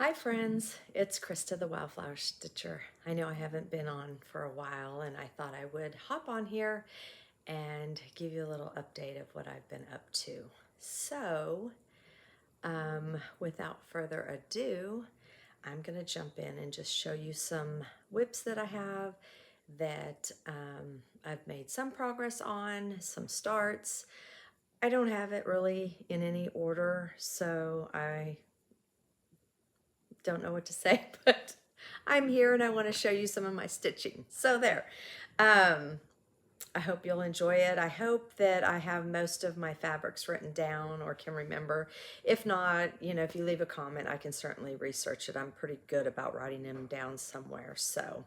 Hi friends, it's Krista the Wildflower Stitcher. I know I haven't been on for a while and I thought I would hop on here and give you a little update of what I've been up to. So, without further ado, I'm going to jump in and just show you some WIPs that I have that I've made some progress on, some starts. I don't have it really in any order, so I don't know what to say, but I'm here and I want to show you some of my stitching. So there. I hope you'll enjoy it. I hope that I have most of my fabrics written down or can remember. If not, if you leave a comment, I can certainly research it. I'm pretty good about writing them down somewhere. So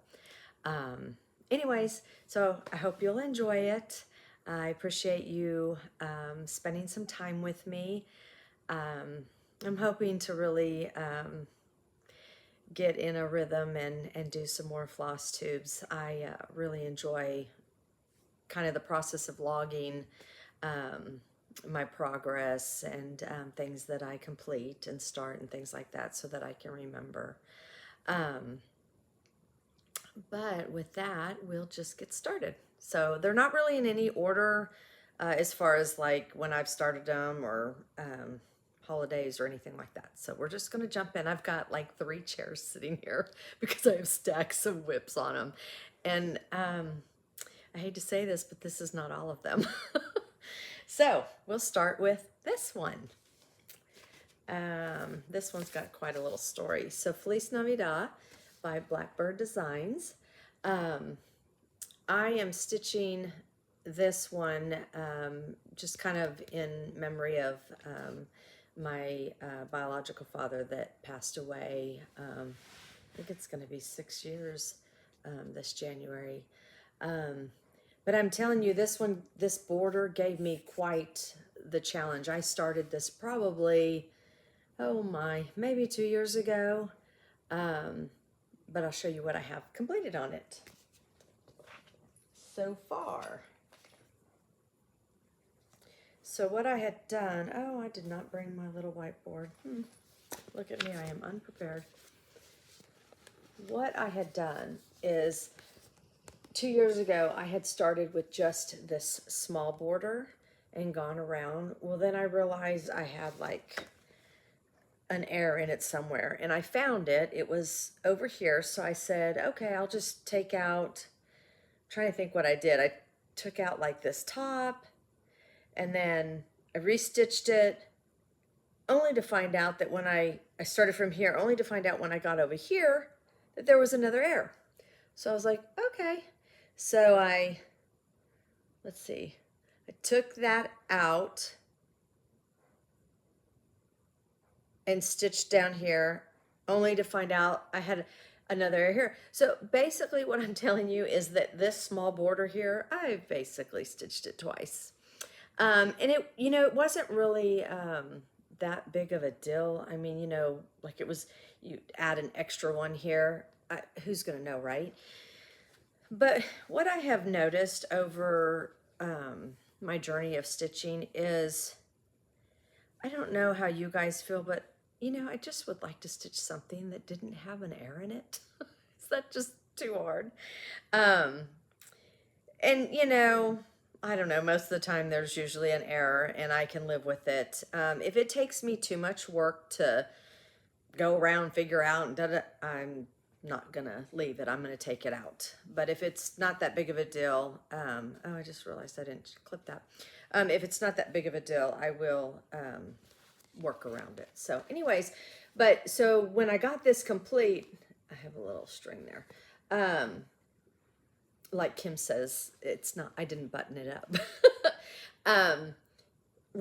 anyways, so I hope you'll enjoy it. I appreciate you spending some time with me. I'm hoping to really get in a rhythm and do some more floss tubes. I really enjoy kind of the process of logging my progress and things that I complete and start and things like that so that I can remember. But with that, we'll just get started. So they're not really in any order as far as like when I've started them or holidays or anything like that. So we're just going to jump in. I've got like 3 chairs sitting here because I have stacks of WIPs on them. And I hate to say this, but this is not all of them. So we'll start with this one. This one's got quite a little story. So Feliz Navidad by Blackbird Designs. I am stitching this one just kind of in memory of my biological father that passed away. I think it's going to be 6 years this January. But I'm telling you, this border gave me quite the challenge. I started this probably, maybe 2 years ago. But I'll show you what I have completed on it so far. So what I had done, I did not bring my little whiteboard. Look at me, I am unprepared. What I had done is 2 years ago, I had started with just this small border and gone around. Well, then I realized I had like an error in it somewhere, and I found it. It was over here, so I said, okay, I'll just take out, I'm trying to think what I did. I took out like this top, and then I restitched it, only to find out that when I started from here, only to find out when I got over here that there was another error. So I was like, okay. So let's see, I took that out and stitched down here, only to find out I had another area here. So basically what I'm telling you is that this small border here, I basically stitched it twice. And it wasn't really that big of a deal. I mean, like it was, you add an extra one here. Who's gonna know, right? But what I have noticed over my journey of stitching is, I don't know how you guys feel, but I just would like to stitch something that didn't have an error in it. Is that just too hard? And I don't know, most of the time there's usually an error and I can live with it. If it takes me too much work to go around, figure out, and I'm not gonna leave it. I'm gonna take it out. But if it's not that big of a deal, I just realized I didn't clip that. If it's not that big of a deal, I will work around it. So anyways, so when I got this complete, I have a little string there. Like Kim says, I didn't button it up.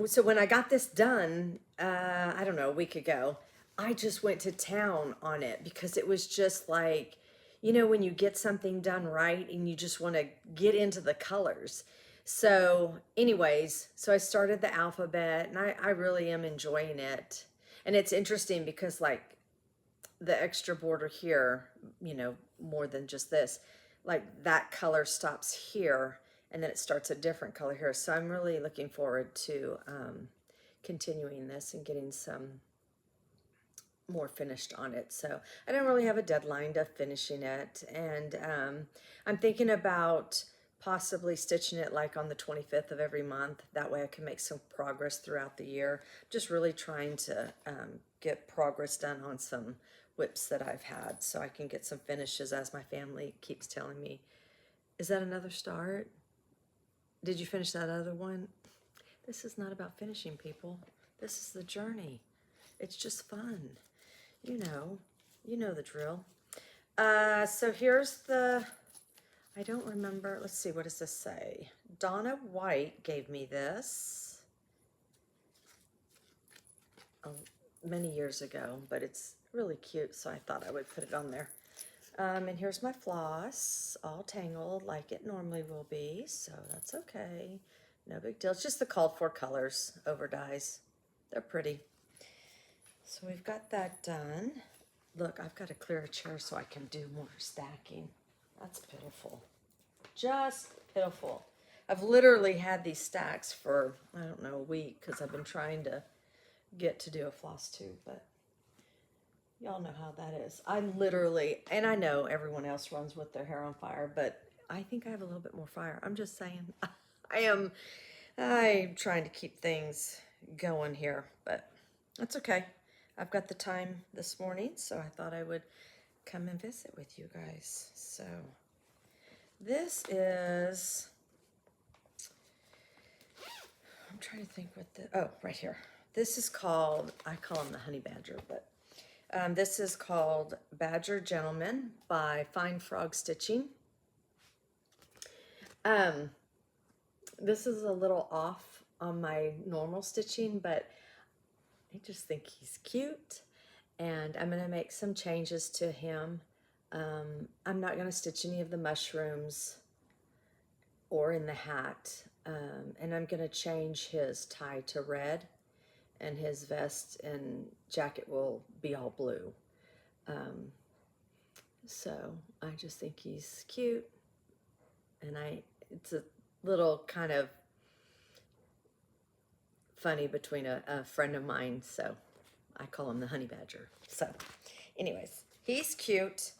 So when I got this done, I don't know, a week ago, I just went to town on it because it was just like, when you get something done right and you just want to get into the colors. So anyways, so I started the alphabet and I really am enjoying it. And it's interesting because like the extra border here, more than just this, like that color stops here and then it starts a different color here. So I'm really looking forward to continuing this and getting some more finished on it. So I don't really have a deadline to finishing it. And I'm thinking about possibly stitching it like on the 25th of every month. That way I can make some progress throughout the year. Just really trying to get progress done on some whips that I've had so I can get some finishes, as my family keeps telling me. Is that another start? Did you finish that other one? This is not about finishing, people. This is the journey. It's just fun. You know the drill. So here's the, I don't remember, let's see, what does this say? Donna White gave me this many years ago, but it's really cute, so I thought I would put it on there. And here's my floss, all tangled like it normally will be, so that's okay. No big deal. It's just the called for colors over dyes. They're pretty. So we've got that done. Look, I've got to clear a chair so I can do more stacking. That's pitiful. Just pitiful. I've literally had these stacks for, I don't know, a week because I've been trying to get to do a floss tube, but y'all know how that is. I literally, and I know everyone else runs with their hair on fire, but I think I have a little bit more fire. I'm just saying. I'm trying to keep things going here, but that's okay. I've got the time this morning, so I thought I would come and visit with you guys. So this is, I'm trying to think what oh, right here. This is called, I call him the Honey Badger, but this is called Badger Gentleman by Fine Frog Stitching. This is a little off on my normal stitching, but I just think he's cute, and I'm going to make some changes to him. I'm not going to stitch any of the mushrooms or in the hat, and I'm going to change his tie to red, and his vest and jacket will be all blue. So I just think he's cute, and it's a little kind of funny between a friend of mine, so I call him the Honey Badger. So anyways, he's cute.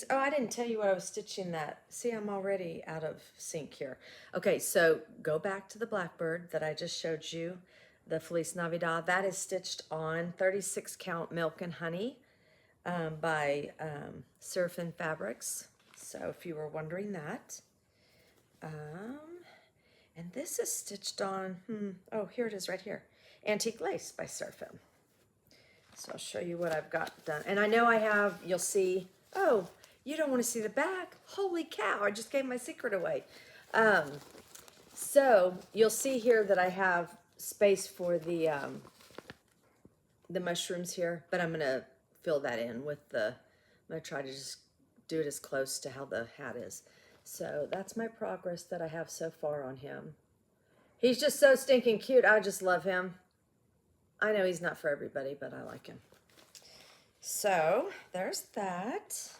Oh, I didn't tell you what I was stitching that. See, I'm already out of sync here. Okay, so go back to the Blackbird that I just showed you, the Feliz Navidad. That is stitched on 36 count Milk and Honey by Surfin Fabrics. So if you were wondering that. And this is stitched on, oh, here it is right here. Antique Lace by Surfin. So I'll show you what I've got done. And I know I have, you'll see, oh, you don't want to see the back? Holy cow, I just gave my secret away. So you'll see here that I have space for the mushrooms here, but I'm going to fill that in with I'm going to try to just do it as close to how the hat is. So that's my progress that I have so far on him. He's just so stinking cute. I just love him. I know he's not for everybody, but I like him. So there's that.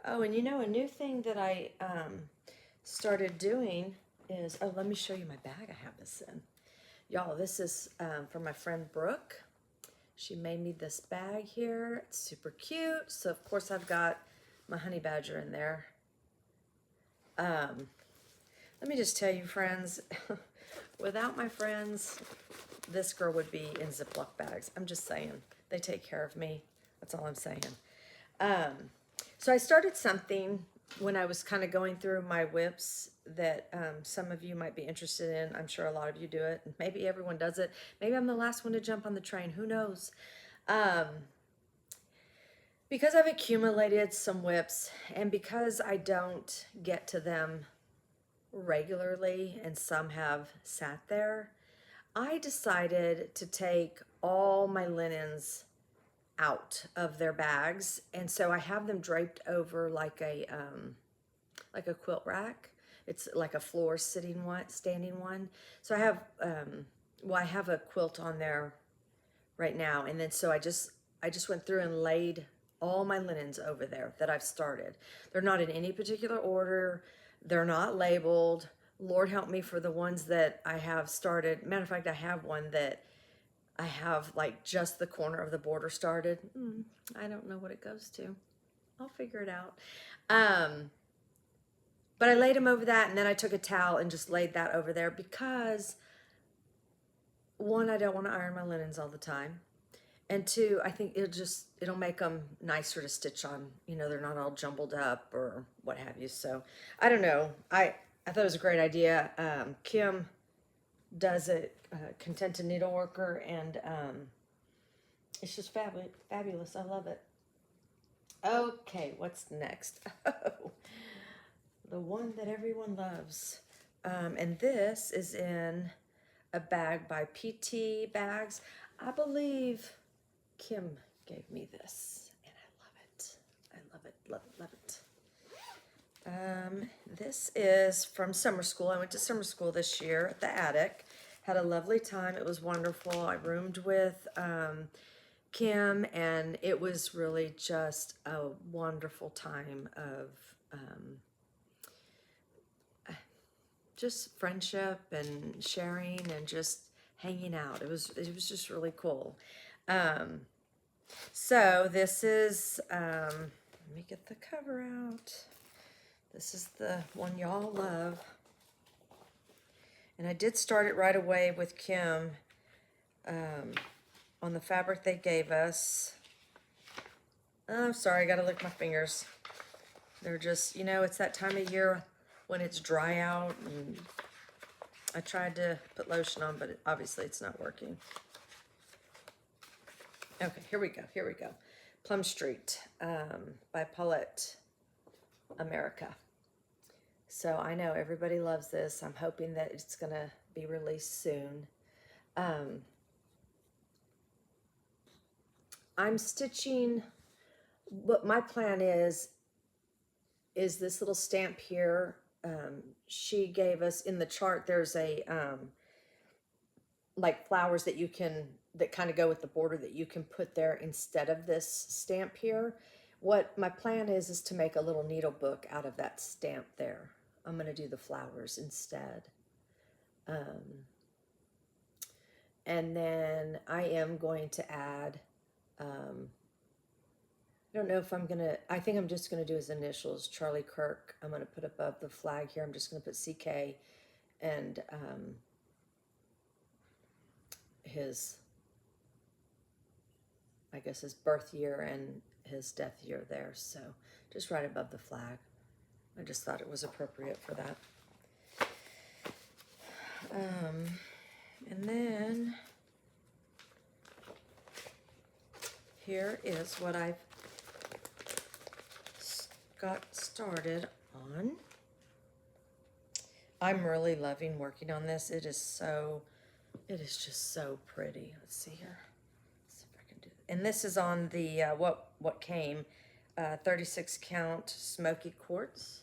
Oh, and you know, a new thing that I started doing is, oh, let me show you my bag I have this in. Y'all, this is from my friend Brooke. She made me this bag here. It's super cute. So of course I've got my Honey Badger in there. Let me just tell you, friends, without my friends, this girl would be in Ziploc bags. I'm just saying. They take care of me. That's all I'm saying. So I started something when I was kind of going through my whips that some of you might be interested in. I'm sure a lot of you do it. Maybe everyone does it. Maybe I'm the last one to jump on the train. Who knows? Because I've accumulated some whips, and because I don't get to them regularly and some have sat there, I decided to take all my linens out of their bags, and so I have them draped over like a quilt rack. It's like a floor sitting one, standing one. So I have well, I have a quilt on there right now, and then so I just went through and laid all my linens over there that I've started. They're not in any particular order. They're not labeled. Lord help me for the ones that I have started. Matter of fact, I have one that I have like just the corner of the border started. I don't know what it goes to. I'll figure it out. But I laid him over that, and then I took a towel and just laid that over there because, one, I don't want to iron my linens all the time. And two, I think it'll make them nicer to stitch on. You know, they're not all jumbled up or what have you. So I don't know. I thought it was a great idea. Kim does it, Contented Needleworker, and it's just fabulous. I love it. Okay, what's next? Oh, the one that everyone loves. And this is in a bag by PT Bags. I believe Kim gave me this, and I love it. I love it, love it, love it. This is from summer school. I went to summer school this year at the attic. Had a lovely time. It was wonderful. I roomed with Kim, and it was really just a wonderful time of just friendship and sharing and just hanging out. It was just really cool. So this is, let me get the cover out. This is the one y'all love. And I did start it right away with Kim on the fabric they gave us. Oh, sorry, I gotta lick my fingers. They're just, you know, it's that time of year when it's dry out, and I tried to put lotion on, but obviously it's not working. Okay, here we go. Plum Street by Paulette America. So I know everybody loves this. I'm hoping that it's gonna be released soon. I'm stitching, what my plan is this little stamp here. She gave us in the chart, there's a like flowers that you can, that kind of go with the border that you can put there instead of this stamp here. What my plan is to make a little needle book out of that stamp there. I'm going to do the flowers instead. And then I am going to add, I don't know if I'm going to, I think I'm just going to do his initials, Charlie Kirk. I'm going to put above the flag here. I'm just going to put CK and his, I guess his birth year and his death year there. So just right above the flag. I just thought it was appropriate for that. And then here is what I've got started on. I'm really loving working on this. It is just so pretty. Let's see here. Let's see if I can do it. And this is on the what came 36 count smoky quartz.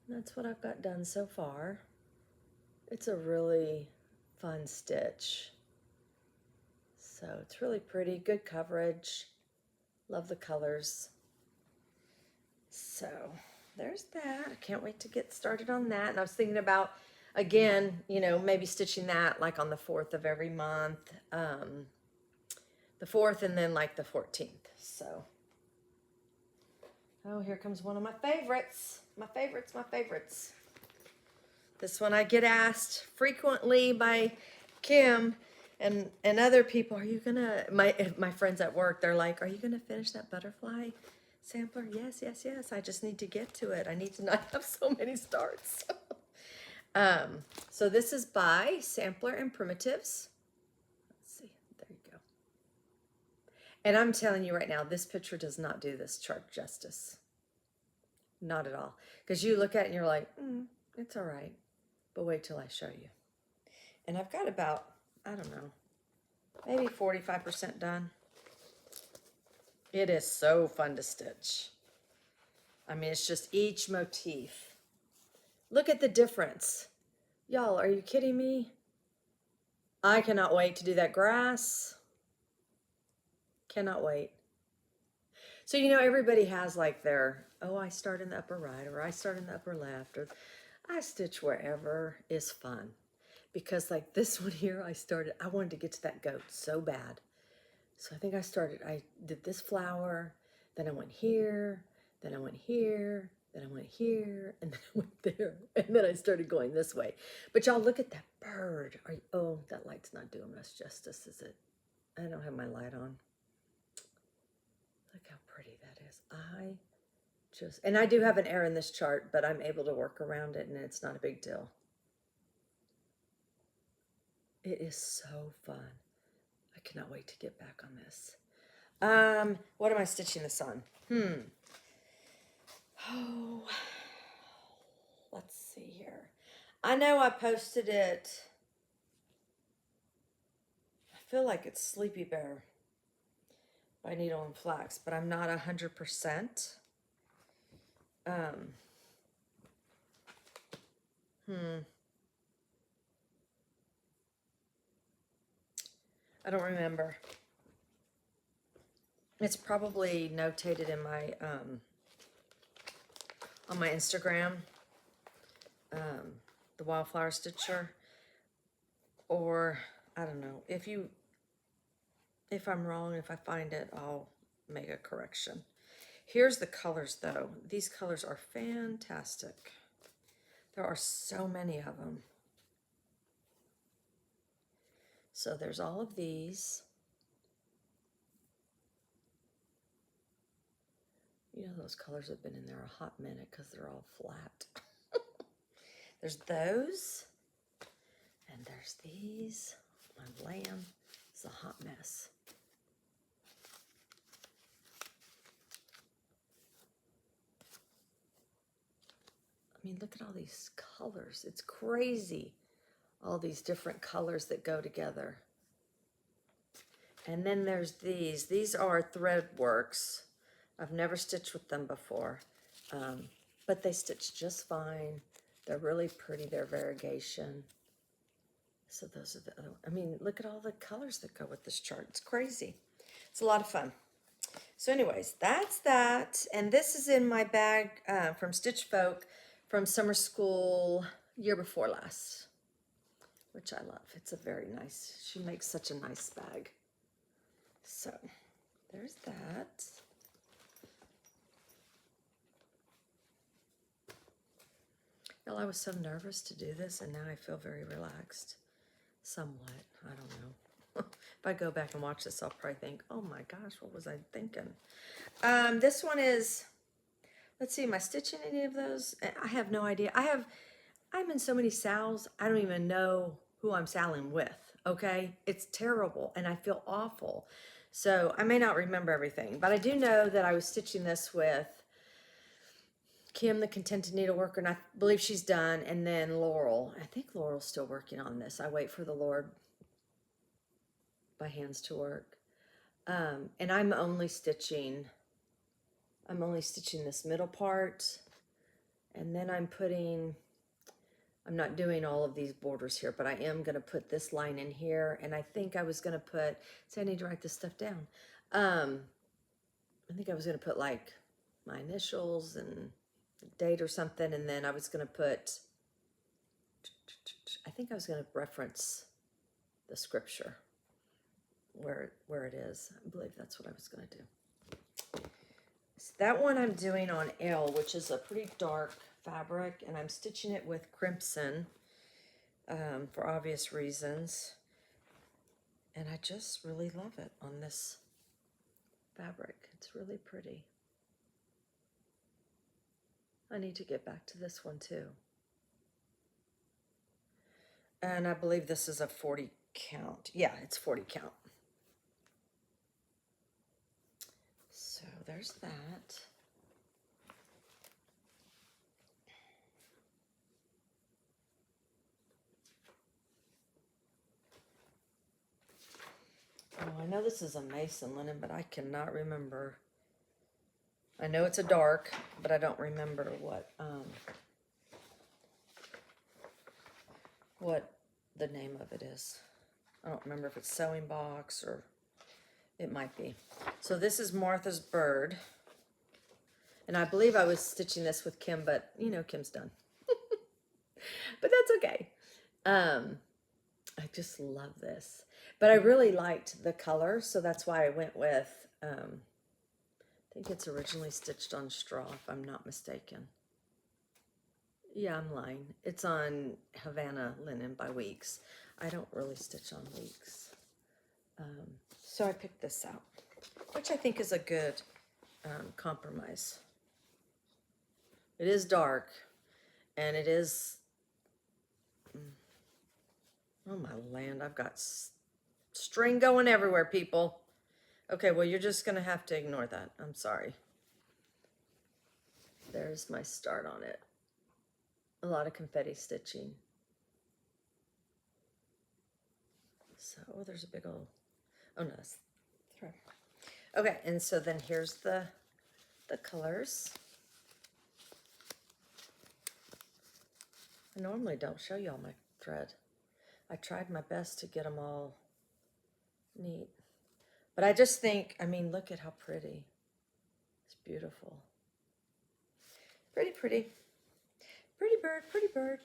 That's what I've got done so far. It's a really fun stitch. So it's really pretty, good coverage. Love the colors. So there's that. I can't wait to get started on that. And I was thinking about, again, you know, maybe stitching that like on the 4th of every month. The 4th and then like the 14th. So, oh, here comes one of my favorites. My favorites. This one I get asked frequently by Kim and other people, are you gonna, my friends at work, they're like, are you gonna finish that butterfly sampler? Yes. I just need to get to it. I need to not have so many starts. So this is by Sampler and Primitives. Let's see, there you go. And I'm telling you right now, this picture does not do this chart justice. Not at all. Because you look at it and you're like, it's all right. But wait till I show you. And I've got about, I don't know, maybe 45% done. It is so fun to stitch. I mean, it's just each motif. Look at the difference. Y'all, are you kidding me? I cannot wait to do that grass. Cannot wait. So, you know, everybody has like their, oh, I start in the upper right, or I start in the upper left, or I stitch wherever is fun. because like this one here, I wanted to get to that goat so bad. So I think I did this flower, then I went here, then I went here, then I went here, and then I went there, and then I started going this way. But y'all, look at that bird. Oh, that light's not doing us justice, is it? I don't have my light on. Look how pretty that is. And I do have an error in this chart, but I'm able to work around it, and it's not a big deal. It is so fun. I cannot wait to get back on this. What am I stitching this on? Oh, let's see here. I know I posted it. I feel like it's Sleepy Bear by Needle and Flax, but I'm not 100%. I don't remember. It's probably notated in my on my Instagram, the Wildflower Stitcher, or I don't know. If I'm wrong, if I find it, I'll make a correction. Here's the colors though. These colors are fantastic. There are so many of them. So there's all of these. You know, those colors have been in there a hot minute because they're all flat. There's those, and there's these. My lamb is a hot mess. I mean, look at all these colors. It's crazy. All these different colors that go together. And then there's these. These are Threadworks. I've never stitched with them before, but they stitch just fine. They're really pretty. They're variegation. So those are the other ones. I mean, look at all the colors that go with this chart. It's crazy. It's a lot of fun. So anyways, that's that. And this is in my bag from Stitch Folk from summer school year before last, which I love. It's a very nice, she makes such a nice bag. So there's that. Well, I was so nervous to do this, and now I feel very relaxed. Somewhat. I don't know. If I go back and watch this, I'll probably think, oh my gosh, what was I thinking? This one is, let's see, am I stitching any of those? I have no idea. I'm in so many sals, I don't even know who I'm saling with, okay? It's terrible, and I feel awful. So I may not remember everything, but I do know that I was stitching this with Kim, the Contented Needleworker, and I believe she's done, and then Laurel. I think Laurel's still working on this. I wait for the Lord by hands to work. And I'm only stitching this middle part, and then I'm not doing all of these borders here, but I am going to put this line in here, and I think I was going to I need to write this stuff down. I think I was going to put like my initials and date or something, and then I was going to put, I think I was going to reference the scripture where it is. I believe that's what I was going to do. So that one I'm doing on L, which is a pretty dark fabric, and I'm stitching it with crimson for obvious reasons, and I just really love it on this fabric. It's really pretty. I need to get back to this one too. And I believe this is a 40 count. Yeah, it's 40 count. So there's that. Oh, I know this is a Mason linen, but I cannot remember. I know it's a dark, but I don't remember what the name of it is. I don't remember if it's Sewing Box or it might be. So this is Martha's Bird. And I believe I was stitching this with Kim, but you know, Kim's done. But that's okay. I just love this. But I really liked the color, so that's why I went with, I think it's originally stitched on straw, if I'm not mistaken. Yeah, I'm lying. It's on Havana linen by Weeks. I don't really stitch on Weeks. So I picked this out, which I think is a good compromise. It is dark, and it is, oh my land, I've got string going everywhere, people. Okay, well, you're just gonna have to ignore that. I'm sorry. There's my start on it. A lot of confetti stitching. So, oh, there's a big old, oh no, that's thread. Okay, and so then here's the colors. I normally don't show you all my thread. I tried my best to get them all neat. But I just think, I mean, look at how pretty. It's beautiful. Pretty, pretty. Pretty bird, pretty bird.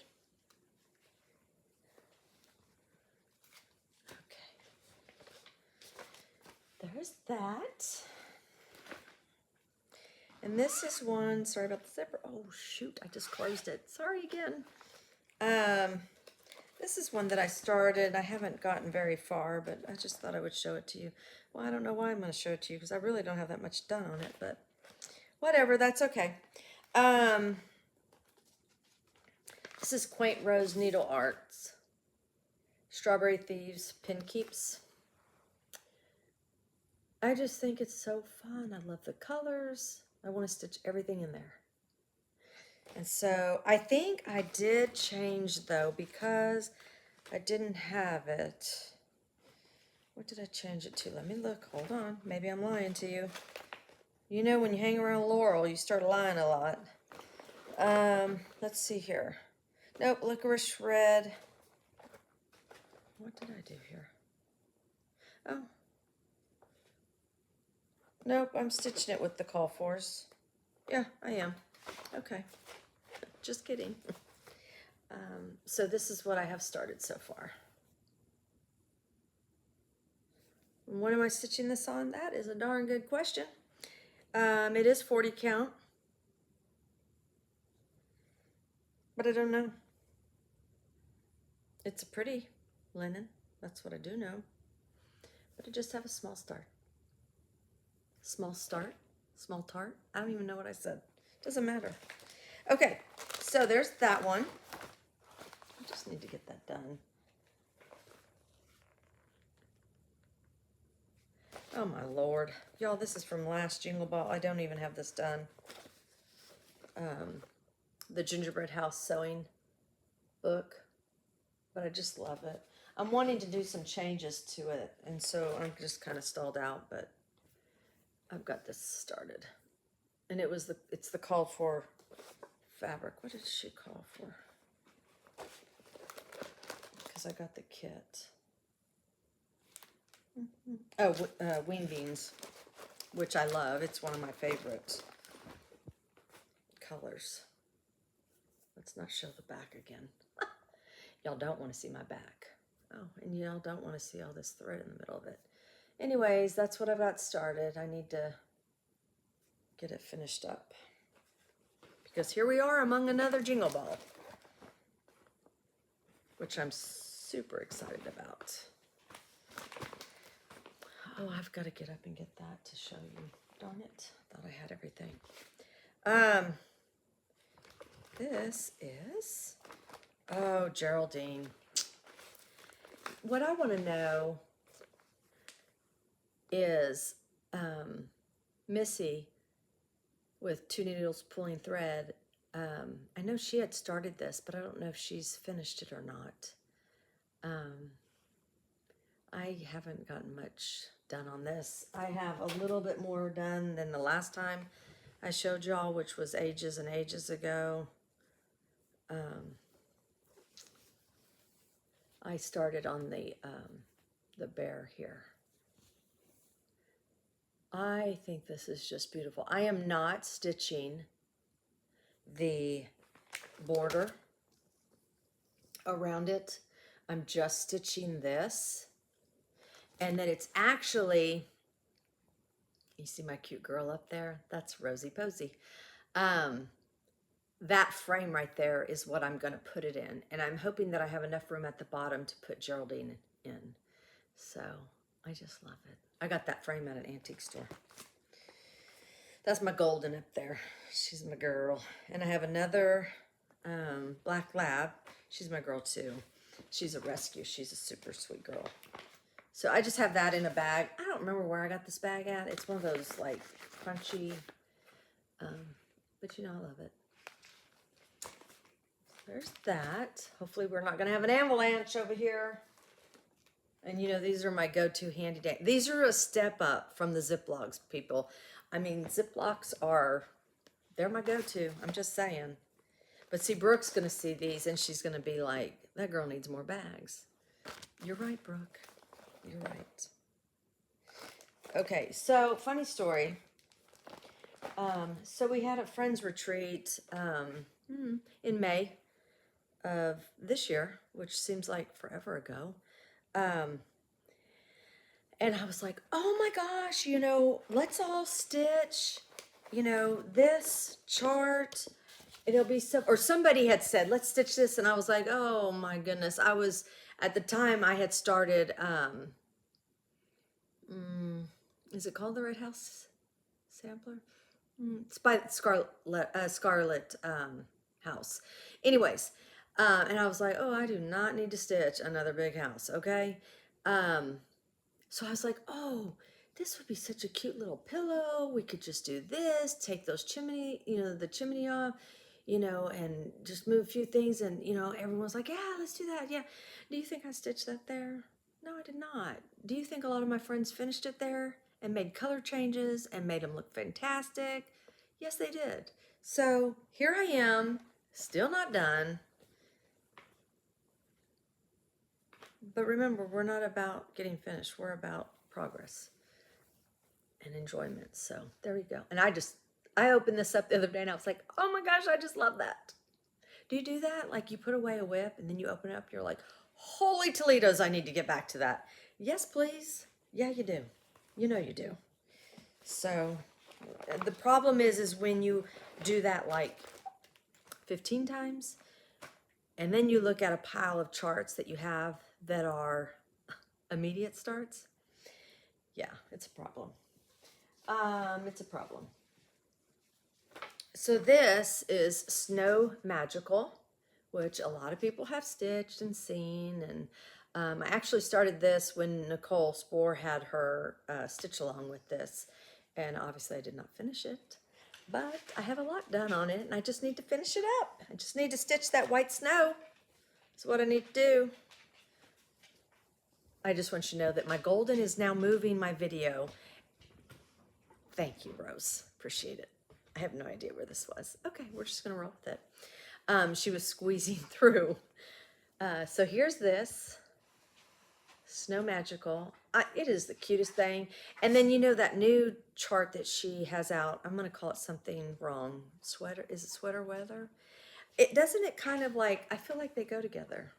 Okay. There's that. And this is one, sorry about the zipper. Oh shoot, I just closed it. Sorry again. This is one that I started. I haven't gotten very far, but I just thought I would show it to you. Well, I don't know why I'm going to show it to you because I really don't have that much done on it, but whatever, that's okay. This is Quaint Rose Needle Arts. Strawberry Thieves Pin Keeps. I just think it's so fun. I love the colors. I want to stitch everything in there. And so I think I did change though because I didn't have it. What did I change it to? Let me look. Hold on. Maybe I'm lying to you. You know, when you hang around Laurel, you start lying a lot. Let's see here. Nope, licorice red. What did I do here? Oh. Nope, I'm stitching it with the call fours. Yeah, I am. Okay. Just kidding. So this is what I have started so far. What am I stitching this on? That is a darn good question. It is 40 count. But I don't know. It's a pretty linen. That's what I do know. But I just have a small start. Small start? Small tart? I don't even know what I said. Doesn't matter. Okay, so there's that one. I just need to get that done. Oh my Lord. Y'all, this is from last Jingle Ball. I don't even have this done. The Gingerbread House sewing book. But I just love it. I'm wanting to do some changes to it. And so I'm just kind of stalled out, but I've got this started. And it's the call for fabric. What did she call for? Because I got the kit. Oh, Wing Beans, which I love. It's one of my favorite colors. Let's not show the back again. Y'all don't want to see my back. Oh, and y'all don't want to see all this thread in the middle of it. Anyways, that's what I've got started. I need to get it finished up. Because here we are among another Jingle Ball, which I'm super excited about. Oh, I've got to get up and get that to show you. Darn it. Thought I had everything. This is, oh, Geraldine. What I want to know is Missy with 2 needles pulling thread. I know she had started this, but I don't know if she's finished it or not. I haven't gotten much done on this. I have a little bit more done than the last time I showed y'all, which was ages and ages ago. I started on the bear here. I think this is just beautiful. I am not stitching the border around it. I'm just stitching this, and then it's actually, you see my cute girl up there? That's Rosie Posey. That frame right there is what I'm going to put it in, and I'm hoping that I have enough room at the bottom to put Geraldine in. So I just love it. I got that frame at an antique store. That's my golden up there. She's my girl. And I have another black lab. She's my girl too. She's a rescue. She's a super sweet girl. So I just have that in a bag. I don't remember where I got this bag at. It's one of those like crunchy, but you know, I love it. There's that. Hopefully we're not going to have an avalanche over here. And you know, these are my go-to handy dandy. These are a step up from the Ziplocs, people. I mean, Ziplocs are, they're my go-to. I'm just saying. But see, Brooke's going to see these and she's going to be like, that girl needs more bags. You're right, Brooke. You're right. Okay, so funny story. So we had a friend's retreat in May of this year, which seems like forever ago. And I was like, oh my gosh, you know, let's all stitch, you know, this chart. It'll be so, or somebody had said, let's stitch this. And I was like, oh my goodness. I was, at the time I had started, is it called the Red House Sampler? It's by Scarlet House. Anyways, and I was like, oh, I do not need to stitch another big house, okay? So I was like, oh, this would be such a cute little pillow. We could just do this, take those chimney, you know, the chimney off, you know, and just move a few things. And, you know, everyone's like, yeah, let's do that. Yeah. Do you think I stitched that there? No, I did not. Do you think a lot of my friends finished it there and made color changes and made them look fantastic? Yes, they did. So here I am, still not done. But remember, we're not about getting finished. We're about progress and enjoyment. So there we go. And I opened this up the other day and I was like, oh my gosh, I just love that. Do you do that? Like you put away a WIP and then you open it up, you're like, holy Toledo's, I need to get back to that. Yes, please. Yeah, you do. You know you do. So the problem is when you do that like 15 times and then you look at a pile of charts that you have that are immediate starts. Yeah, it's a problem. It's a problem. So this is Snow Magical, which a lot of people have stitched and seen. And I actually started this when Nicole Spohr had her stitch along with this. And obviously I did not finish it. But I have a lot done on it and I just need to finish it up. I just need to stitch that white snow. That's what I need to do. I just want you to know that my golden is now moving my video. Thank you, Rose. Appreciate it. I have no idea where this was. Okay, we're just going to roll with it. She was squeezing through. So here's this. Snow Magical. It is the cutest thing. And then, you know, that new chart that she has out, I'm going to call it something wrong. Sweater. Is it sweater weather? Doesn't it kind of like, I feel like they go together.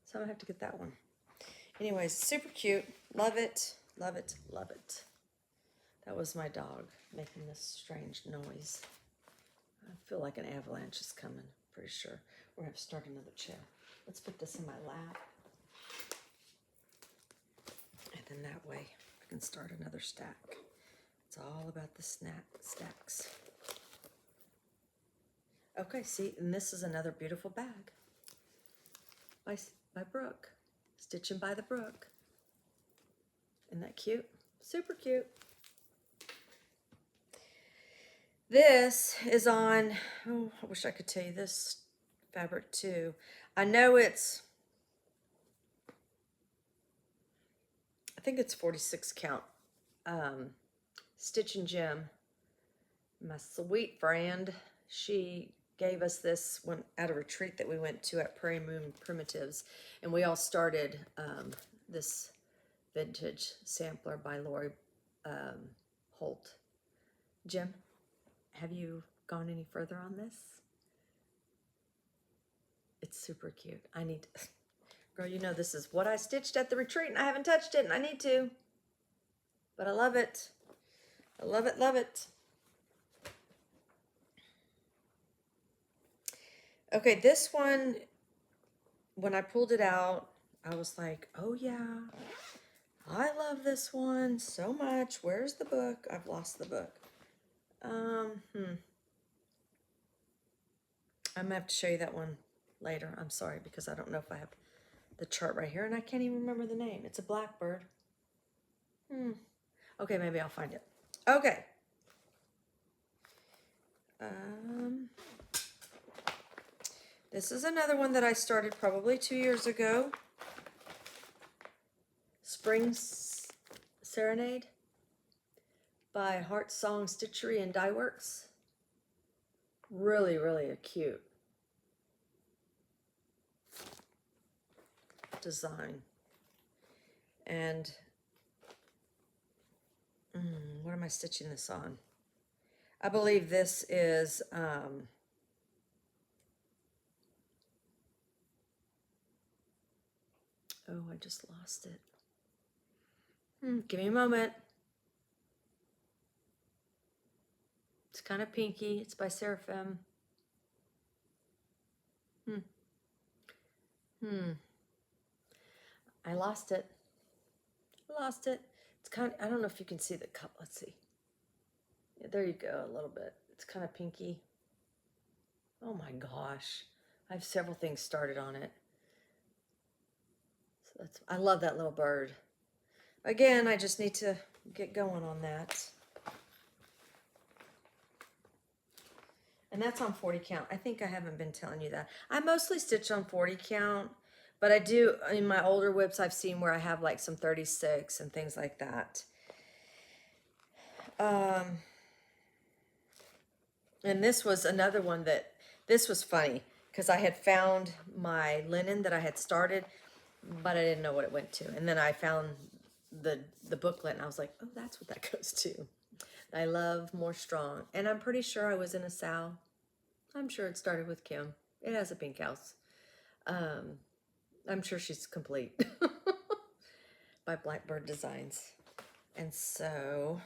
So I'm going to have to get that one. Anyways, super cute. Love it, love it, love it. That was my dog making this strange noise. I feel like an avalanche is coming, pretty sure. We're going to have to start another chair. Let's put this in my lap. And then that way I can start another stack. It's all about the stacks. Okay, see, and this is another beautiful bag by Brooke. Stitching by the Brook. Isn't that cute? Super cute. This is on, oh, I wish I could tell you this fabric too. I know it's, I think it's 46 count. Stitch and Jim, my sweet friend, she gave us this one at a retreat that we went to at Prairie Moon Primitives, and we all started this vintage sampler by Lori Holt. Jim, have you gone any further on this? It's super cute. I need to, Girl, you know this is what I stitched at the retreat and I haven't touched it and I need to. But I love it. I love it, love it. Okay, this one, when I pulled it out, I was like, oh yeah, I love this one so much. Where's the book? I've lost the book. I'm gonna have to show you that one later. I'm sorry, because I don't know if I have the chart right here and I can't even remember the name. It's a blackbird. Okay, maybe I'll find it. Okay. This is another one that I started probably 2 years ago. Spring Serenade by Heart Song Stitchery and Dye Works. Really, really a cute design. And what am I stitching this on? I believe this is oh, I just lost it. Give me a moment. It's kind of pinky. It's by Seraphim. I lost it. Lost it. It's kind of, I don't know if you can see the cup. Let's see. Yeah, there you go, a little bit. It's kind of pinky. Oh my gosh. I have several things started on it. So that's, I love that little bird. Again, I just need to get going on that. And that's on 40 count. I think I haven't been telling you that. I mostly stitch on 40 count, but I do, in my older whips, I've seen where I have like some 36 and things like that. And this was another one that, this was funny, because I had found my linen that I had started, but I didn't know what it went to. And then I found the booklet, and I was like, oh, that's what that goes to. I love More Strong. And I'm pretty sure I was in a Sal. I'm sure it started with Kim. It has a pink house. I'm sure she's complete by Blackbird Designs. And so,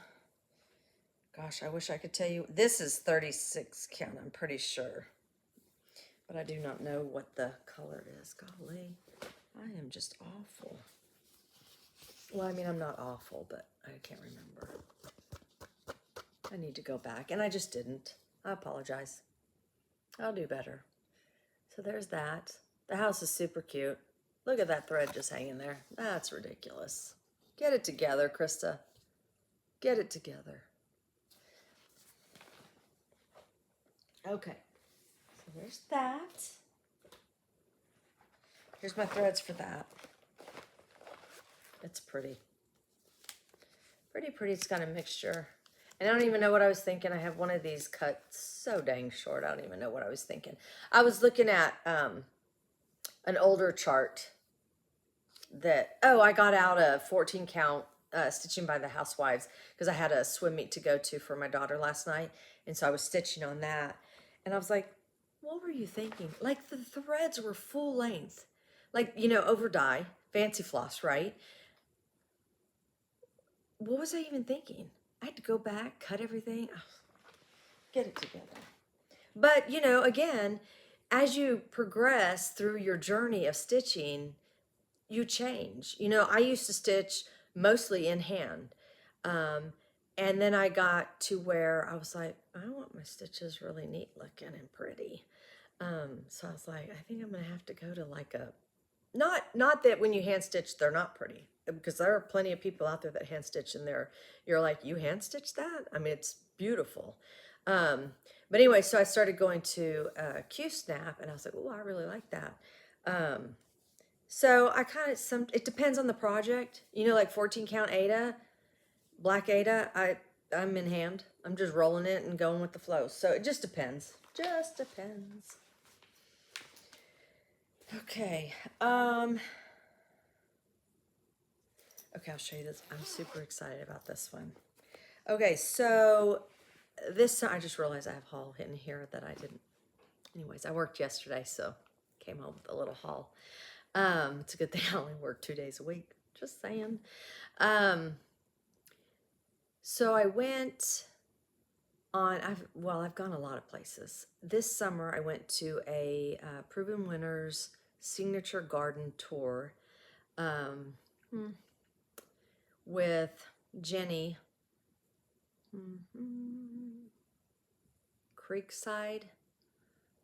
gosh, I wish I could tell you. This is 36 count, I'm pretty sure. But I do not know what the color is. Golly, I am just awful. Well, I mean, I'm not awful, but I can't remember. I need to go back, and I just didn't. I apologize. I'll do better. So there's that. The house is super cute. Look at that thread just hanging there. That's ridiculous. Get it together, Krista. Get it together. Okay. So there's that. Here's my threads for that. It's pretty. Pretty pretty. It's got a mixture. And I don't even know what I was thinking. I have one of these cut so dang short. I don't even know what I was thinking. I was looking at an older chart that, oh, I got out a 14 count stitching by the housewives because I had a swim meet to go to for my daughter last night. And so I was stitching on that. And I was like, what were you thinking? Like the threads were full length. Like, you know, over dye, fancy floss, right? What was I even thinking? I had to go back, cut everything. Oh, get it together. But, you know, again, as you progress through your journey of stitching, you change. You know, I used to stitch mostly in hand. And then I got to where I was like, I want my stitches really neat looking and pretty. So I was like, I think I'm going to have to go to like a, not that when you hand stitch, they're not pretty, because there are plenty of people out there that hand stitch and you're like, you hand stitch that? I mean, it's beautiful. But anyway, so I started going to Q-Snap and I was like, oh, I really like that. So I kind of, it depends on the project, you know, like 14 count Ada, black Ada, I'm in hand. I'm just rolling it and going with the flow. So it just depends. Just depends. Okay. Okay, I'll show you this. I'm super excited about this one. Okay, so this time I just realized I have haul in here that I didn't. Anyways, I worked yesterday, so came home with a little haul. It's a good thing I only work 2 days a week. Just saying. Um, so I went on, I've gone a lot of places. This summer I went to a Proven Winners signature garden tour um, with Jenny Creekside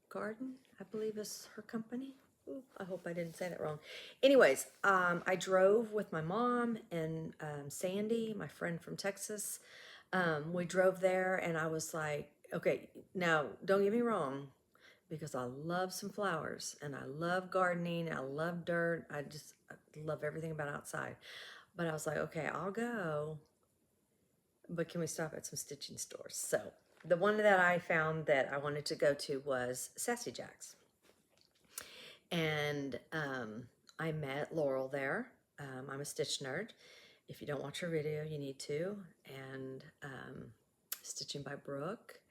Garden, I believe is her company. Ooh, I hope I didn't say that wrong. Anyways, I drove with my mom and Sandy, my friend from Texas. We drove there and I was like, okay, now don't get me wrong, because I love some flowers and I love gardening. I love dirt. I love everything about outside. But I was like, okay, I'll go, but can we stop at some stitching stores? So the one that I found that I wanted to go to was Sassy Jack's. And I met Laurel there. I'm a stitch nerd. If you don't watch her video, you need to. And Stitching by Brooke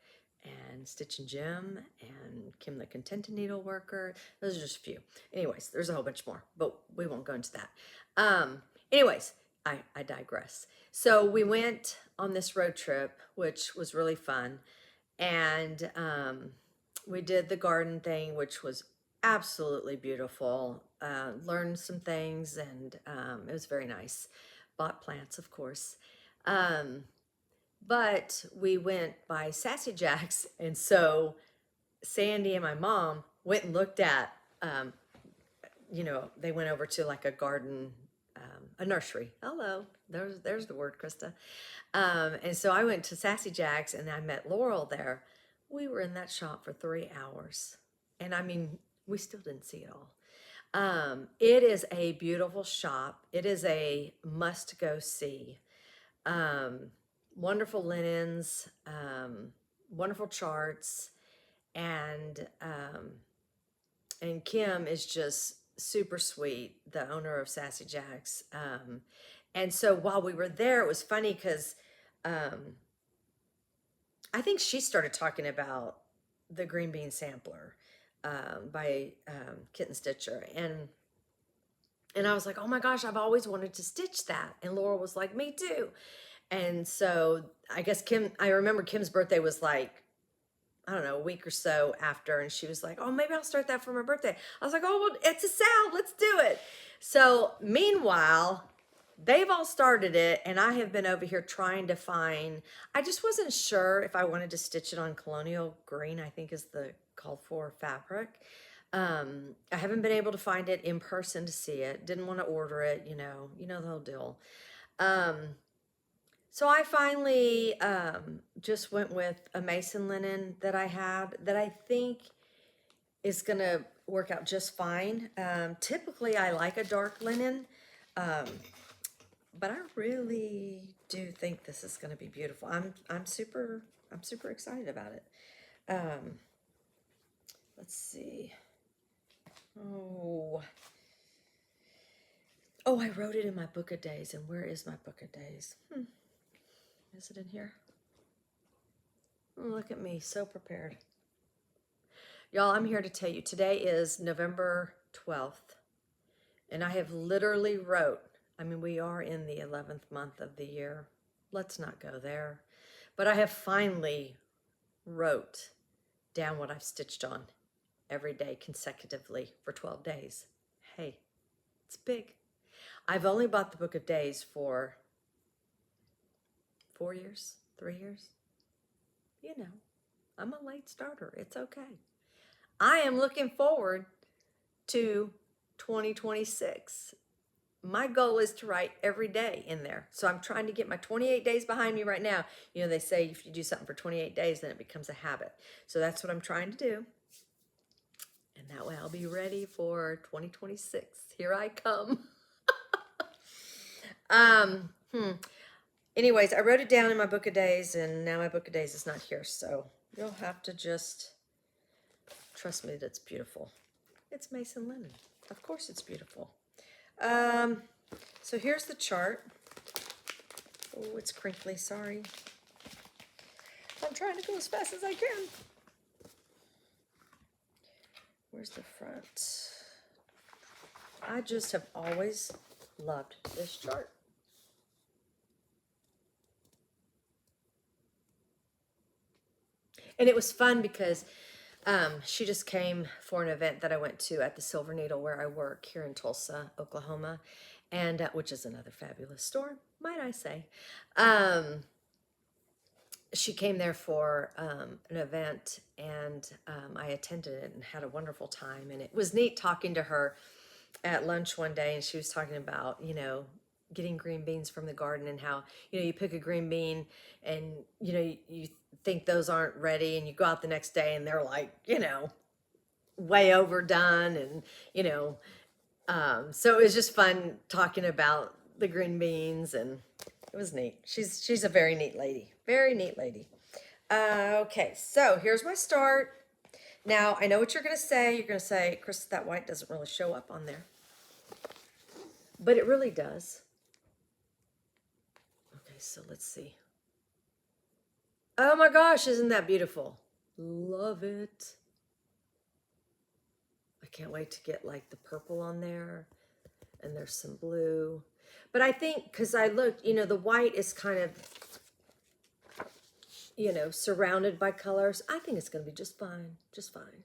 and Stitching Jim and Kim the Contented Needle Worker. Those are just a few. Anyways, there's a whole bunch more, but we won't go into that. Anyways, I digress. So we went on this road trip, which was really fun. And we did the garden thing, which was absolutely beautiful. Learned some things, and it was very nice. Bought plants, of course. But we went by Sassy Jack's, and so Sandy and my mom went and looked at, they went over to like a garden, a nursery. Hello, there's the word, Krista. And so I went to Sassy Jack's and I met Laurel there. We were in that shop for 3 hours. And I mean, we still didn't see it all. It is a beautiful shop. It is a must go see. Wonderful linens, wonderful charts, and Kim is just super sweet, the owner of Sassy Jack's. And so while we were there, it was funny because I think she started talking about the green bean sampler by Kitten Stitcher, and I was like, oh my gosh, I've always wanted to stitch that. And Laura was like, me too. And so I guess I remember Kim's birthday was like, I don't know, a week or so after, and she was like, oh, maybe I'll start that for my birthday. I was like, oh, well, it's a sale, let's do it. So meanwhile, they've all started it, and I have been over here trying to find, I just wasn't sure if I wanted to stitch it on colonial green, I think is the called for fabric. I haven't been able to find it in person to see it. Didn't want to order it, you know the whole deal. So I finally just went with a mason linen that I have that I think is going to work out just fine. Typically, I like a dark linen, but I really do think this is going to be beautiful. I'm super excited about it. Let's see. Oh, I wrote it in my book of days. And where is my book of days? Is it in here? Oh, look at me, so prepared. Y'all, I'm here to tell you, today is November 12th, and I have literally we are in the 11th month of the year. Let's not go there. But I have finally wrote down what I've stitched on every day consecutively for 12 days. Hey, it's big. I've only bought the book of days for 4 years, 3 years. I'm a late starter. It's okay. I am looking forward to 2026. My goal is to write every day in there. So I'm trying to get my 28 days behind me right now. They say if you do something for 28 days, then it becomes a habit. So that's what I'm trying to do. And that way I'll be ready for 2026. Here I come. Anyways, I wrote it down in my book of days, and now my book of days is not here. So you'll have to just trust me that it's beautiful. It's mason linen. Of course it's beautiful. So here's the chart. Oh, it's crinkly, sorry. I'm trying to go as fast as I can. Where's the front? I just have always loved this chart. And it was fun because she just came for an event that I went to at the Silver Needle where I work here in Tulsa, Oklahoma, and which is another fabulous store, might I say. She came there for an event, and I attended it and had a wonderful time. And it was neat talking to her at lunch one day, and she was talking about, you know, getting green beans from the garden and how, you know, you pick a green bean and, you know, you think those aren't ready, and you go out the next day and they're like, you know, way overdone. And, you know, so it was just fun talking about the green beans, and it was neat. She's a very neat lady. Very neat lady. Okay, so here's my start. Now, I know what you're going to say. You're going to say, Krista, that white doesn't really show up on there. But it really does. Okay, so let's see. Oh my gosh, isn't that beautiful? Love it. I can't wait to get like the purple on there. And there's some blue. But I think, because I looked, you know, the white is kind of, you know, surrounded by colors. I think it's going to be just fine. Just fine.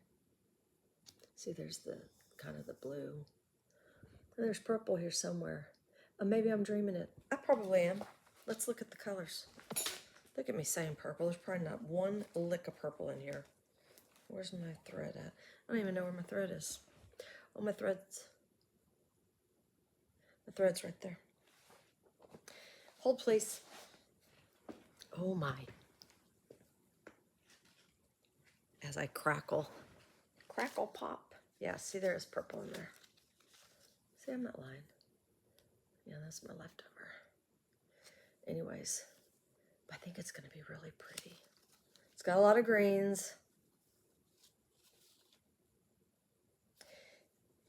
See, there's the kind of the blue. And there's purple here somewhere. Maybe I'm dreaming it. I probably am. Let's look at the colors. Look at me saying purple. There's probably not one lick of purple in here. Where's my thread at? I don't even know where my thread is. Oh, my thread's... The thread's right there. Hold, please. Oh, my. As I crackle. Crackle pop. Yeah, see, there is purple in there. See, I'm not lying. Yeah, that's my leftover. Anyways, I think it's going to be really pretty. It's got a lot of greens.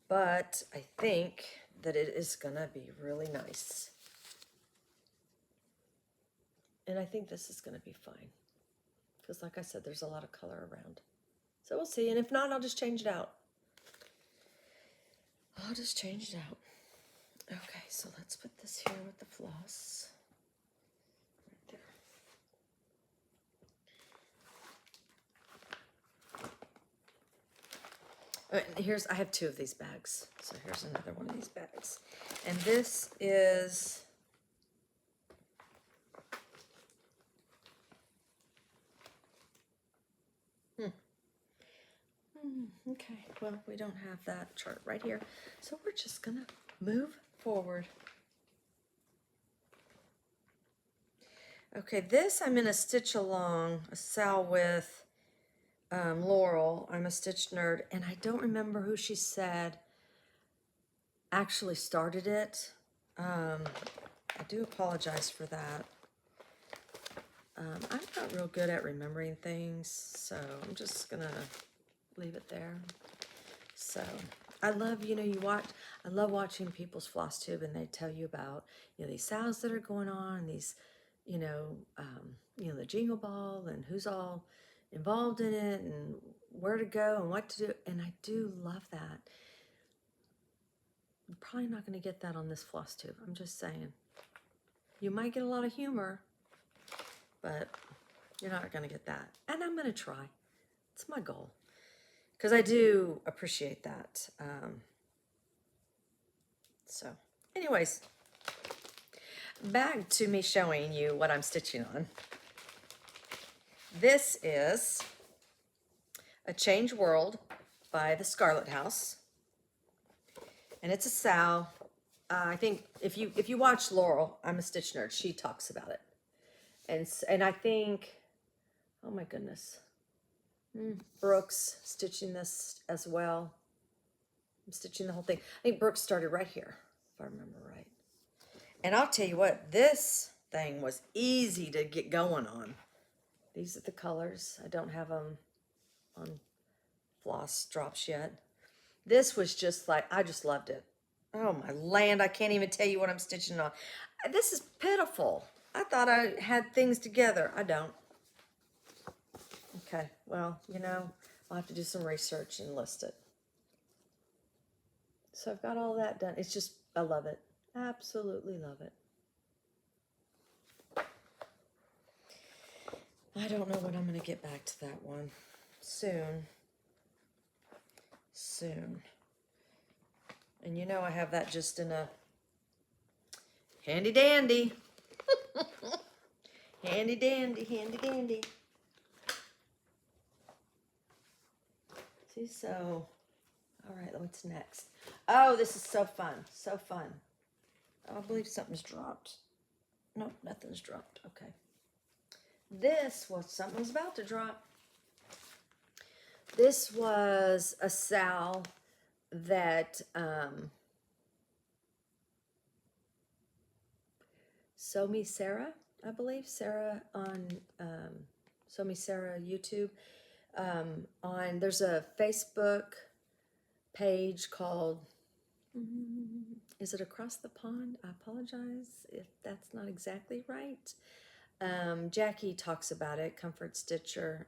But I think that it is going to be really nice. And I think this is going to be fine. Because like I said, there's a lot of color around. So we'll see. And if not, I'll just change it out. I'll just change it out. Okay, so let's put this here with the floss. Right there. Here's, I have two of these bags. So here's another one of these bags. And this is... Okay, well, we don't have that chart right here. So we're just going to move forward. Okay, this I'm going to stitch along a Sal with Laurel. I'm a stitch nerd, and I don't remember who she said actually started it. I do apologize for that. I'm not real good at remembering things, so I'm just going to leave it there. So I love, you know, I love watching people's floss tube, and they tell you about, you know, these sales that are going on, and these, you know, the jingle ball, and who's all involved in it, and where to go and what to do. And I do love that. I'm probably not going to get that on this floss tube. I'm just saying. You might get a lot of humor, but you're not going to get that. And I'm going to try. It's my goal. Because I do appreciate that. So, anyways, back to me showing you what I'm stitching on. This is A Change World by the Scarlet House. And it's a Sal. I think if you watch Laurel, I'm a Stitch Nerd, she talks about it. And I think, oh my goodness. Brooks stitching this as well. I'm stitching the whole thing. I think Brooks started right here, if I remember right. And I'll tell you what, this thing was easy to get going on. These are the colors. I don't have them on floss drops yet. This was just like, I just loved it. Oh my land, I can't even tell you what I'm stitching on. This is pitiful. I thought I had things together. I don't. Okay, well, you know, I'll have to do some research and list it. So I've got all that done. It's just, I love it. Absolutely love it. I don't know when I'm going to get back to that one. Soon. Soon. And you know I have that just in a handy dandy. Handy dandy, handy dandy. See, so, all right, what's next? Oh, this is so fun, so fun. Oh, I believe something's dropped. Nope, nothing's dropped, okay. This was, something was about to drop. This was a Sal that, So Me Sarah, I believe, Sarah on, So Me Sarah YouTube. There's a Facebook page called, is it Across the Pond? I apologize if that's not exactly right. Jackie talks about it, Comfort Stitcher,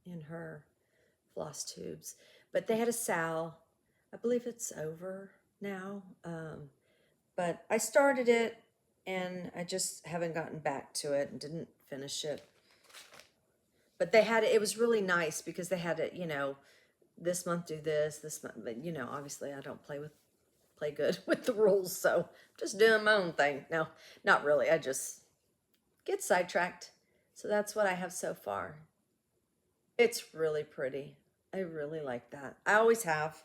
in her floss tubes. But they had a Sal. I believe it's over now. But I started it and I just haven't gotten back to it and didn't finish it. But they had it, it was really nice because they had it, you know, this month do this month, but you know, obviously I don't play good with the rules, so I'm just doing my own thing. No, not really. I just get sidetracked. So that's what I have so far. It's really pretty. I really like that. I always have.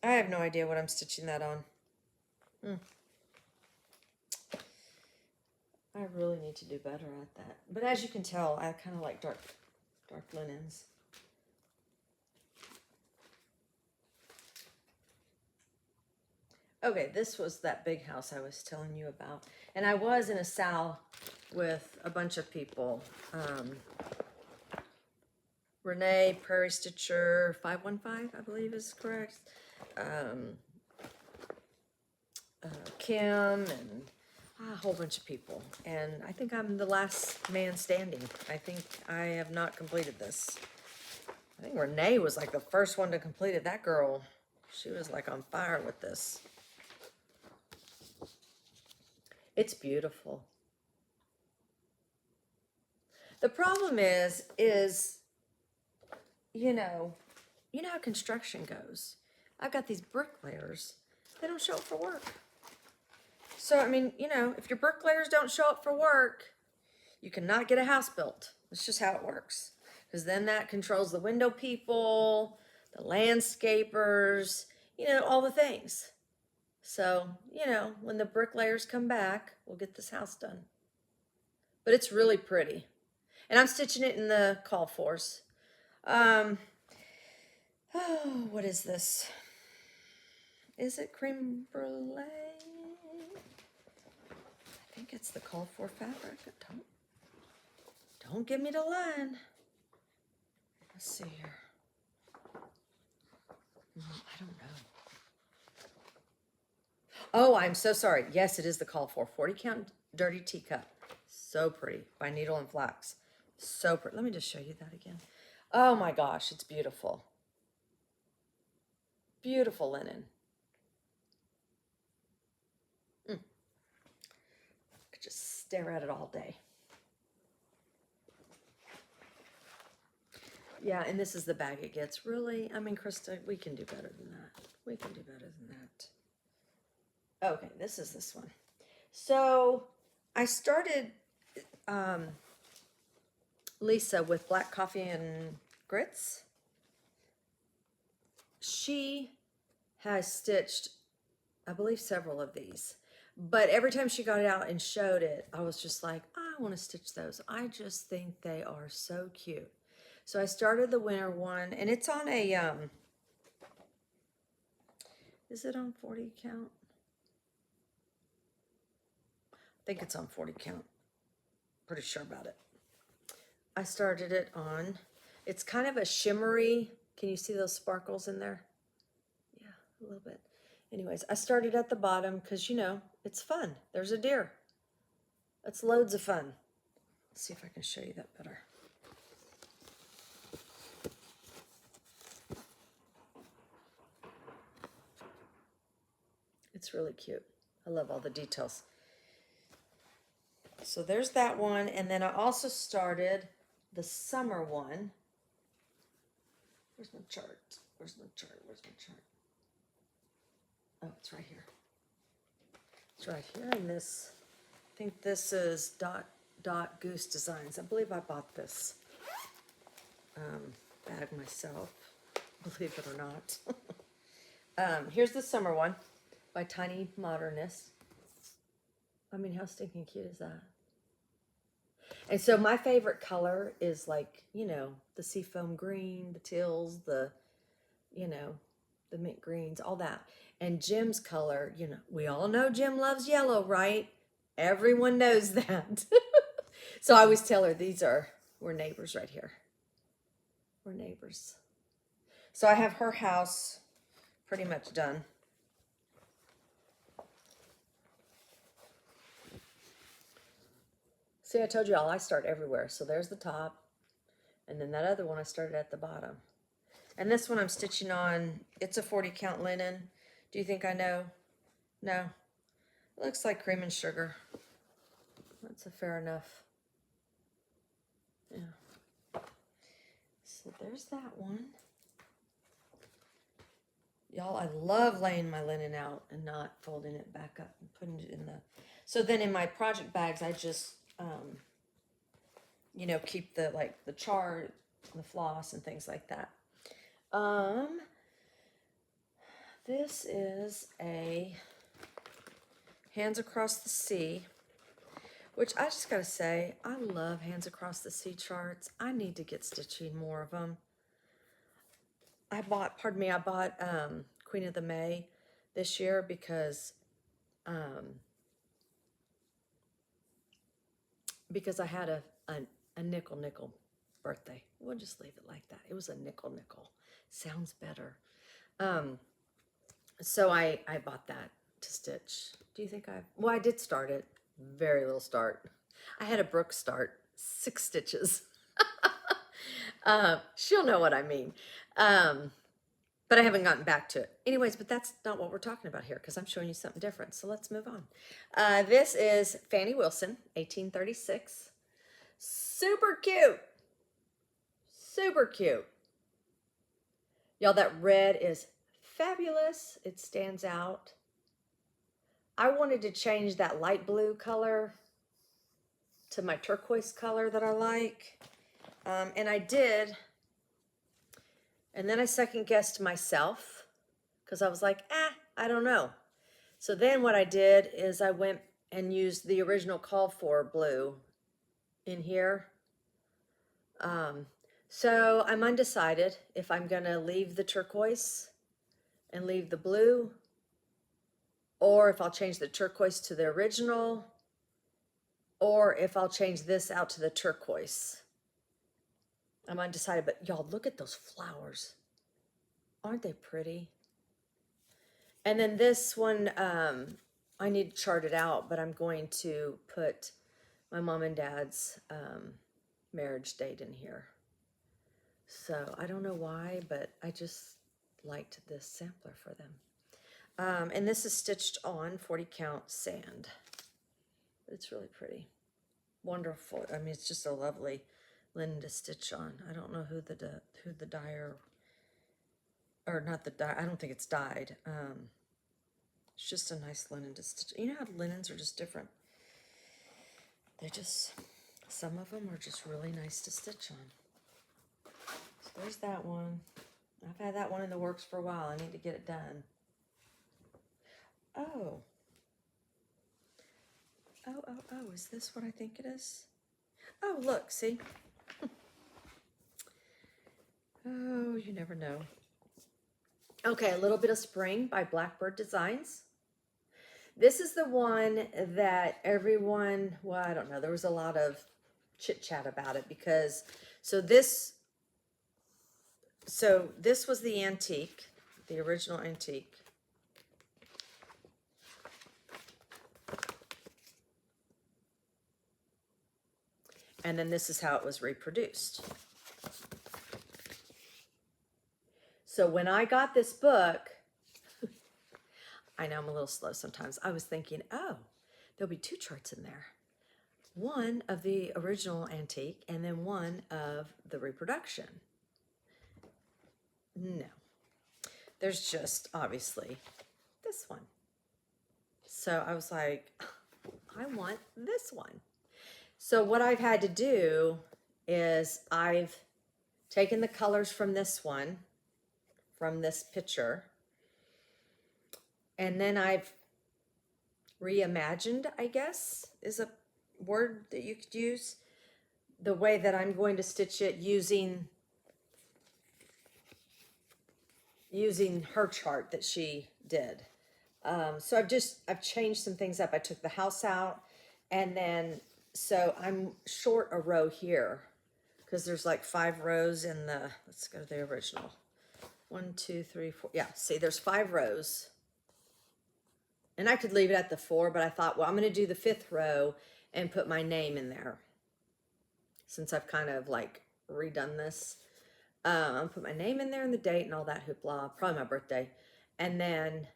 I have no idea what I'm stitching that on. I really need to do better at that. But as you can tell, I kind of like dark linens. Okay, this was that big house I was telling you about. And I was in a Sal with a bunch of people. Renee, Prairie Stitcher 515, I believe is correct. Kim, and a whole bunch of people. And I think I'm the last man standing. I think I have not completed this. I think Renee was like the first one to complete it. That girl, she was like on fire with this. It's beautiful. The problem is, you know how construction goes. I've got these bricklayers. They don't show up for work. So, I mean, you know, if your bricklayers don't show up for work, you cannot get a house built. That's just how it works. Because then that controls the window people, the landscapers, you know, all the things. So, you know, when the bricklayers come back, we'll get this house done. But it's really pretty. And I'm stitching it in the call force. Oh, what is this? Is it creme brulee? I think it's the call for fabric. Don't give me the line. Let's see here. I don't know. Oh, I'm so sorry. Yes, it is the call for 40 count dirty teacup. So pretty by Needle and Flax. So pretty. Let me just show you that again. Oh my gosh, it's beautiful. Beautiful linen. I could just stare at it all day. Yeah, and this is the bag it gets. Really? I mean, Krista, we can do better than that. We can do better than that. Okay, this is this one. So I started Lisa with Black Coffee and Grits. She has stitched, I believe, several of these. But every time she got it out and showed it, I was just like, I want to stitch those. I just think they are so cute. So I started the winter one, and it's on a, is it on 40 count? I think it's on 40 count. Pretty sure about it. I started it on, it's kind of a shimmery, can you see those sparkles in there? Yeah, a little bit. Anyways, I started at the bottom because, you know, it's fun. There's a deer. It's loads of fun. Let's see if I can show you that better. It's really cute. I love all the details. So there's that one. And then I also started the summer one. Where's my chart? Where's my chart? Where's my chart? Oh, it's right here. It's right here in this. I think this is Dot Goose Designs. I believe I bought this bag myself, believe it or not. Here's the summer one by Tiny Modernist. I mean, how stinking cute is that? And so my favorite color is like, you know, the seafoam green, the teals, the, you know, the mint greens, all that. And Jim's color, you know, we all know Jim loves yellow, right? Everyone knows that. So I always tell her we're neighbors right here. We're neighbors. So I have her house pretty much done. See, I told you all I start everywhere. So there's the top. And then that other one I started at the bottom. And this one I'm stitching on, it's a 40 count linen. Do you think I know? No. It looks like cream and sugar. That's a fair enough. Yeah. So there's that one. Y'all, I love laying my linen out and not folding it back up and putting it in the... So then in my project bags, I just, you know, keep the, like, the chart, the floss, and things like that. This is a Hands Across the Sea, which I just gotta say, I love Hands Across the Sea charts. I need to get stitching more of them. I bought Queen of the May this year because I had a nickel birthday. We'll just leave it like that. It was a nickel. Sounds better. So I bought that to stitch. Do you think well, I did start it. Very little start. I had a Brooke start, 6 stitches. She'll know what I mean. But I haven't gotten back to it. Anyways, but that's not what we're talking about here because I'm showing you something different. So let's move on. This is Fannie Wilson, 1836. Super cute. Super cute. Y'all, that red is fabulous. It stands out. I wanted to change that light blue color to my turquoise color that I like. And I did. And then I second guessed myself because I was like, I don't know. So then what I did is I went and used the original call for blue in here. So I'm undecided if I'm going to leave the turquoise and leave the blue, or if I'll change the turquoise to the original, or if I'll change this out to the turquoise. I'm undecided, but y'all, look at those flowers. Aren't they pretty? And then this one, I need to chart it out, but I'm going to put my mom and dad's marriage date in here. So I don't know why, but I just liked this sampler for them. And this is stitched on 40 count sand. It's really pretty. Wonderful. I mean, it's just a lovely linen to stitch on. I don't know who the dyer, or not the dye, I don't think it's dyed. It's just a nice linen to stitch. You know how linens are just different. Some of them are just really nice to stitch on. So there's that one. I've had that one in the works for a while. I need to get it done. Oh, is this what I think it is? Oh, look, see? Oh, you never know. Okay, a little bit of spring by Blackbird Designs. This is the one that everyone, well, I don't know, there was a lot of chit chat about it because, this was the antique, the original antique. And then this is how it was reproduced. So when I got this book, I know I'm a little slow sometimes. I was thinking, oh, there'll be 2 charts in there. One of the original antique and then one of the reproduction. No, there's just obviously this one. So I was like, I want this one. So what I've had to do is I've taken the colors from this one, from this picture, and then I've reimagined, I guess, is a word that you could use, the way that I'm going to stitch it using her chart that she did. So I've changed some things up. I took the house out, and then, so I'm short a row here because there's like 5 rows in the, let's go to the original. 1, 2, 3, 4. Yeah, see, there's 5 rows. And I could leave it at the 4, but I thought, well, I'm going to do the 5th row and put my name in there. Since I've kind of like redone this. I'm going to put my name in there and the date and all that hoopla, probably my birthday. And then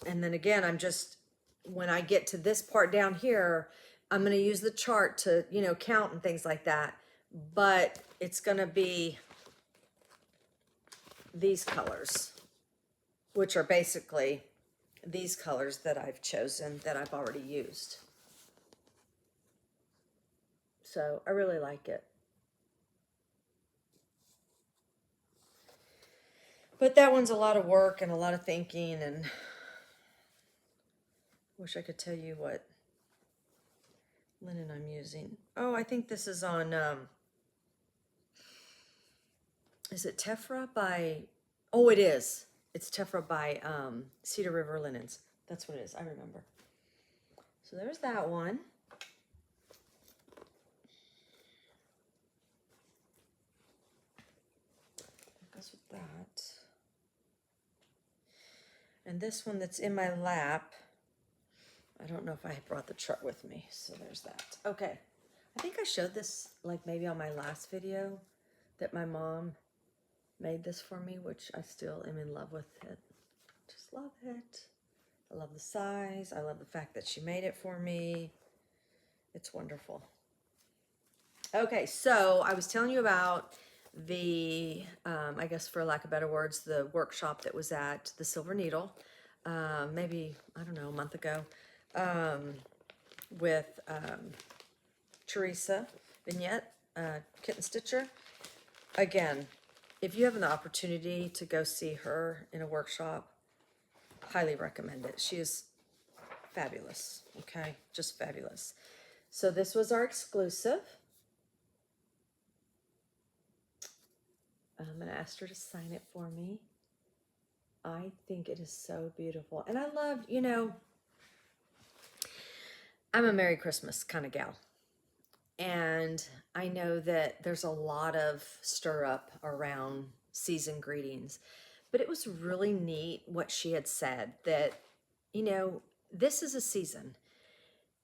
again, I'm just, when I get to this part down here, I'm going to use the chart to, you know, count and things like that. But it's going to be these colors, which are basically these colors that I've chosen that I've already used. So I really like it. But that one's a lot of work and a lot of thinking, and wish I could tell you what linen I'm using. Oh, I think this is on, is it Tephra by, oh, it is. It's Tephra by Cedar River Linens. That's what it is, I remember. So there's that one. That goes with that. And this one that's in my lap, I don't know if I brought the chart with me, so there's that. Okay, I think I showed this like maybe on my last video that my mom made this for me, which I still am in love with it. Just love it. I love the size. I love the fact that she made it for me. It's wonderful. Okay, so I was telling you about the, I guess for lack of better words, the workshop that was at the Silver Needle, maybe, I don't know, a month ago, with Teresa Vignette, Kitten Stitcher. Again, if you have an opportunity to go see her in a workshop, highly recommend it. She is fabulous, okay? Just fabulous. So this was our exclusive. I'm going to ask her to sign it for me. I think it is so beautiful. And I love, you know, I'm a Merry Christmas kind of gal. And I know that there's a lot of stir up around season greetings. But it was really neat what she had said, that, you know, this is a season.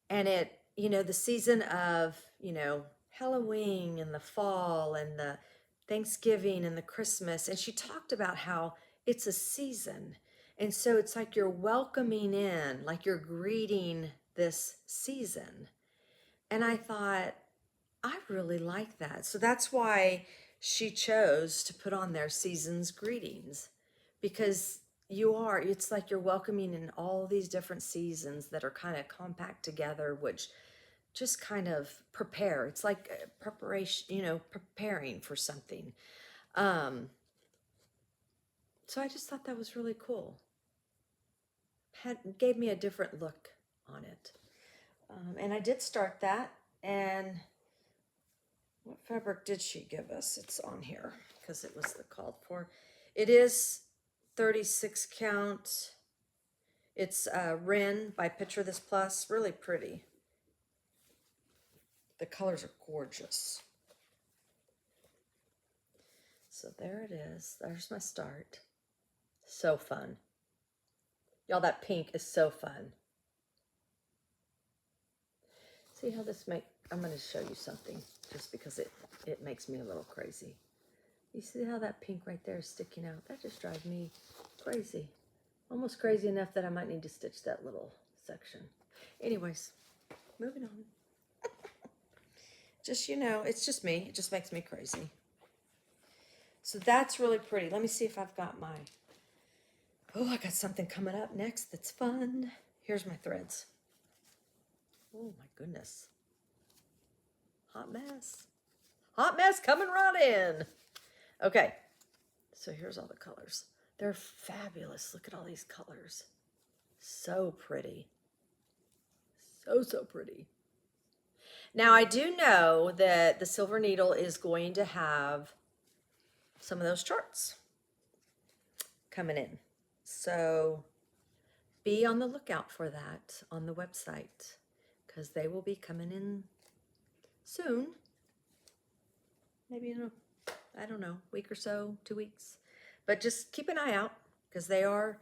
And it, you know, the season of, you know, Halloween and the fall and the Thanksgiving and the Christmas. And she talked about how it's a season. And so it's like you're welcoming in, like you're greeting this season. And I thought, I really like that. So that's why she chose to put on their season's greetings, because it's like you're welcoming in all these different seasons that are kind of compact together, which just kind of prepare. It's like preparation, you know, preparing for something. So I just thought that was really cool. Gave me a different look on it. And I did start that. And what fabric did she give us? It's on here because it was the called for. It is 36 count. It's Ren by Picture This Plus. Really pretty. The colors are gorgeous. So there it is. There's my start. So fun. Y'all, that pink is so fun. See how this I'm going to show you something just because it makes me a little crazy. You see how that pink right there is sticking out? That just drives me crazy. Almost crazy enough that I might need to stitch that little section. Anyways, moving on. Just, you know, it's just me. It just makes me crazy. So that's really pretty. Let me see if I've got my... Oh, I got something coming up next that's fun. Here's my threads. Oh, my goodness. Hot mess. Hot mess coming right in. Okay, so here's all the colors. They're fabulous. Look at all these colors. So pretty. So pretty. Now, I do know that the Silver Needle is going to have some of those charts coming in. So be on the lookout for that on the website because they will be coming in soon. Maybe in a, I don't know, week or so, 2 weeks. But just keep an eye out because they are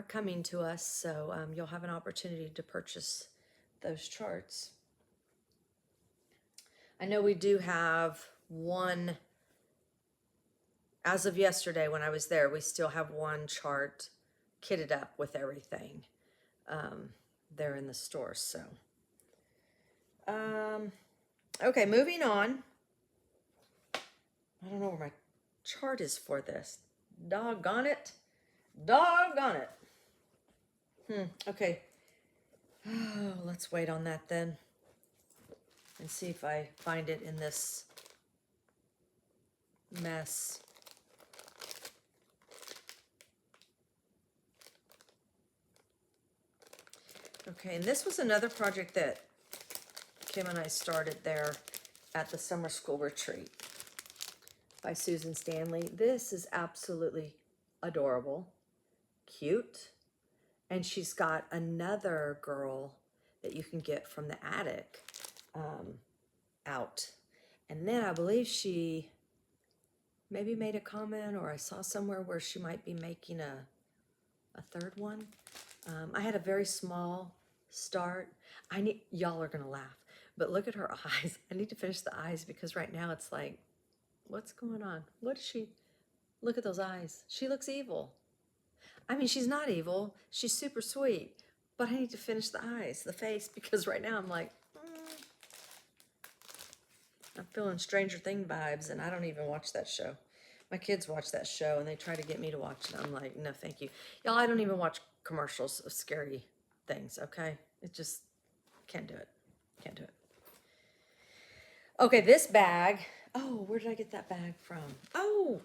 coming to us. So you'll have an opportunity to purchase those charts. I know we do have one, as of yesterday when I was there, we still have one chart kitted up with everything there in the store. So, okay, moving on. I don't know where my chart is for this. Doggone it. Doggone it. Okay. Oh, let's wait on that then. And see if I find it in this mess. Okay, and this was another project that Kim and I started there at the summer school retreat by Susan Stanley. This is absolutely adorable, cute, and she's got another girl that you can get from the attic out. And then I believe she maybe made a comment, or I saw somewhere where she might be making a third one. I had a very small start. Y'all are gonna laugh, but look at her eyes. I need to finish the eyes because right now it's like, what's going on? What is she? Look at those eyes. She looks evil. I mean, she's not evil. She's super sweet, but I need to finish the eyes, the face, because right now I'm like, I'm feeling Stranger Things vibes, and I don't even watch that show. My kids watch that show, and they try to get me to watch it. I'm like, no, thank you. Y'all, I don't even watch commercials of scary things, okay? It just, can't do it. Can't do it. Okay, this bag. Oh, where did I get that bag from? Oh,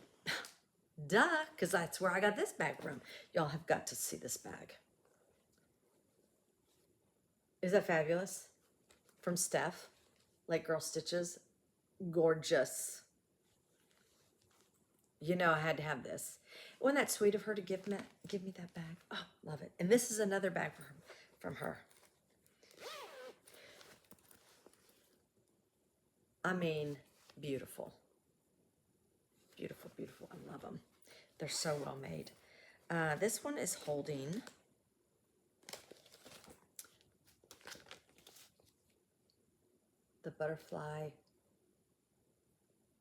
duh, because that's where I got this bag from. Y'all have got to see this bag. Is that fabulous? From Steph, Like Girl Stitches. Gorgeous. You know I had to have this. Wasn't that sweet of her to give me that bag? Oh, love it. And this is another bag from her. I mean, beautiful. Beautiful, beautiful. I love them. They're so well made. This one is holding the butterfly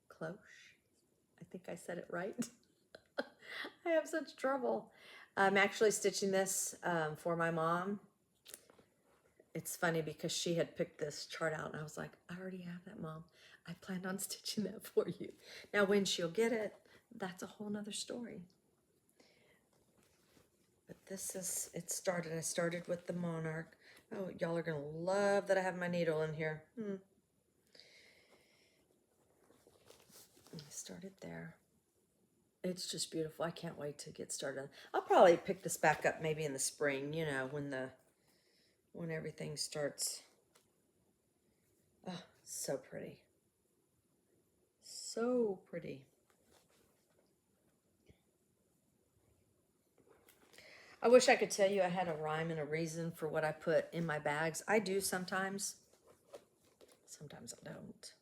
cloche. I think I said it right. I have such trouble. I'm actually stitching this for my mom. It's funny because she had picked this chart out and I was like, I already have that, Mom. I planned on stitching that for you. Now when she'll get it, that's a whole nother story. But this is, it started. I started with the Monarch. Oh, y'all are going to love that I have my needle in here. I started there. It's just beautiful. I can't wait to get started. I'll probably pick this back up maybe in the spring, you know, when everything starts. Oh, so pretty. So pretty. I wish I could tell you I had a rhyme and a reason for what I put in my bags. I do sometimes. Sometimes I don't.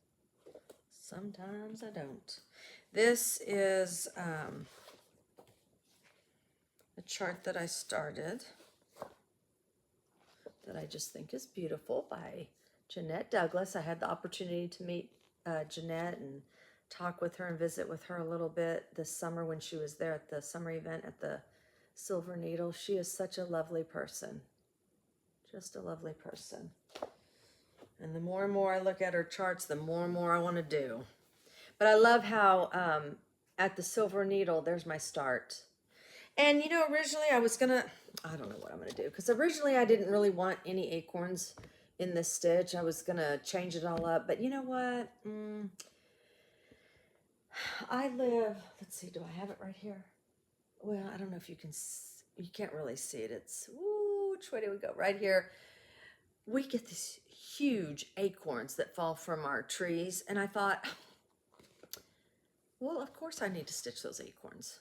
Sometimes I don't. This is a chart that I started that I just think is beautiful by Janette Douglas. I had the opportunity to meet Janette and talk with her and visit with her a little bit this summer when she was there at the summer event at the Silver Needle. She is such a lovely person. Just a lovely person. And the more and more I look at her charts, the more and more I want to do. But I love how at the Silver Needle, there's my start. And you know, originally I was gonna, I don't know what I'm gonna do, because originally I didn't really want any acorns in this stitch. I was gonna change it all up, but you know what? I live, let's see, do I have it right here? Well, I don't know if you can, you can't really see it. It's, ooh, which way do we go? Right here. We get these huge acorns that fall from our trees, and I thought, well, of course I need to stitch those acorns.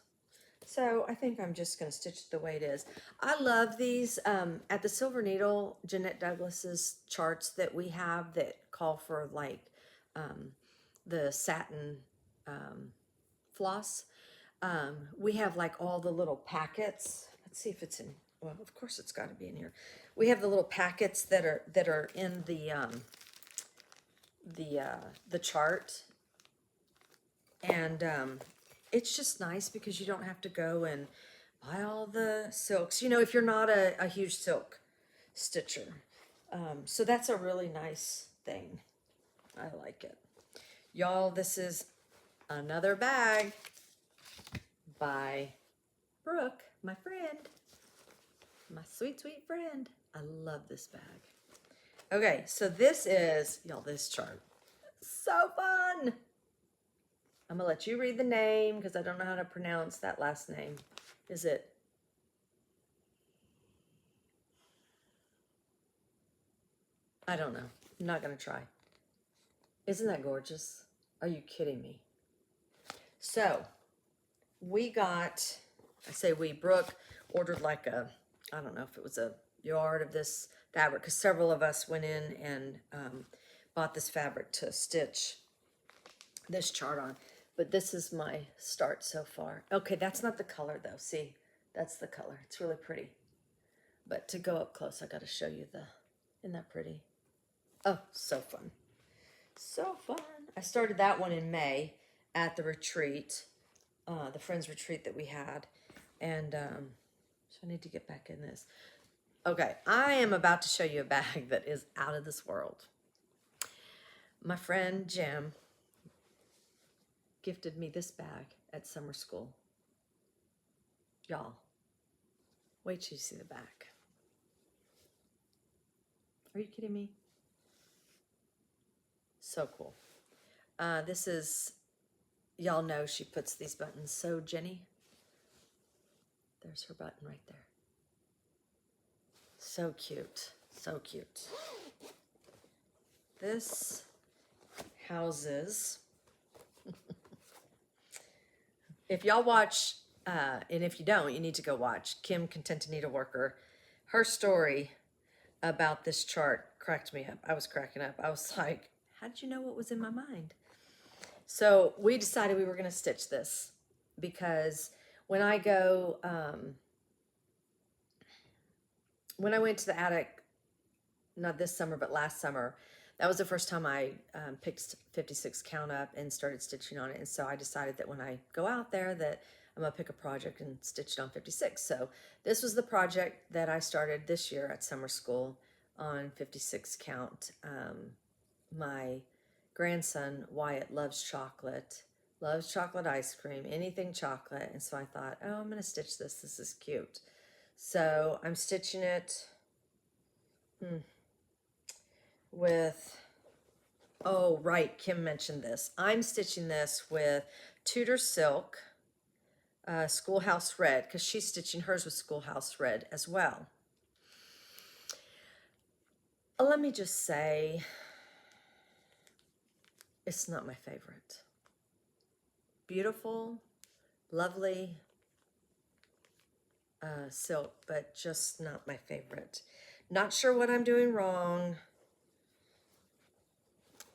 So I think I'm just going to stitch it the way it is. I love these. At the Silver Needle, Janette Douglas's charts that we have that call for like the satin floss. We have like all the little packets. Let's see if it's in, well, of course it's got to be in here. We have the little packets that are in the chart. And it's just nice because you don't have to go and buy all the silks, you know, if you're not a huge silk stitcher. So that's a really nice thing. I like it. Y'all, this is another bag by Brooke, my friend, my sweet, sweet friend. I love this bag. Okay, so this is, y'all, this chart. So fun. I'm going to let you read the name because I don't know how to pronounce that last name. Is it? I don't know. I'm not going to try. Isn't that gorgeous? Are you kidding me? So, we got, I say we, Brooke ordered like a, I don't know if it was a yard of this fabric because several of us went in and bought this fabric to stitch this chart on. But this is my start so far. Okay, that's not the color though. See, that's the color. It's really pretty. But to go up close, I got to show you the, isn't that pretty? Oh, so fun. So fun. I started that one in May at the retreat, the friends retreat that we had. And so I need to get back in this. Okay, I am about to show you a bag that is out of this world. My friend Jim gifted me this bag at summer school. Y'all, wait till you see the back. Are you kidding me? So cool. This is, y'all know she puts these buttons so Jenny. There's her button right there. So cute, so cute. This houses, if y'all watch, and if you don't, you need to go watch Kim Contented Needleworker. Her story about this chart cracked me up. I was cracking up. I was like, how did you know what was in my mind? So we decided we were going to stitch this because when I go, when I went to the attic, not this summer, but last summer, that was the first time I picked 56 count up and started stitching on it. And so I decided that when I go out there that I'm gonna pick a project and stitch it on 56. So this was the project that I started this year at summer school on 56 count. My grandson, Wyatt, loves chocolate ice cream, anything chocolate. And so I thought, oh, I'm gonna stitch this. This is cute. So I'm stitching it with, oh, right, Kim mentioned this. I'm stitching this with Tudor Silk, Schoolhouse Red, because she's stitching hers with Schoolhouse Red as well. Let me just say, it's not my favorite. Beautiful, lovely silk, but just not my favorite. Not sure what I'm doing wrong.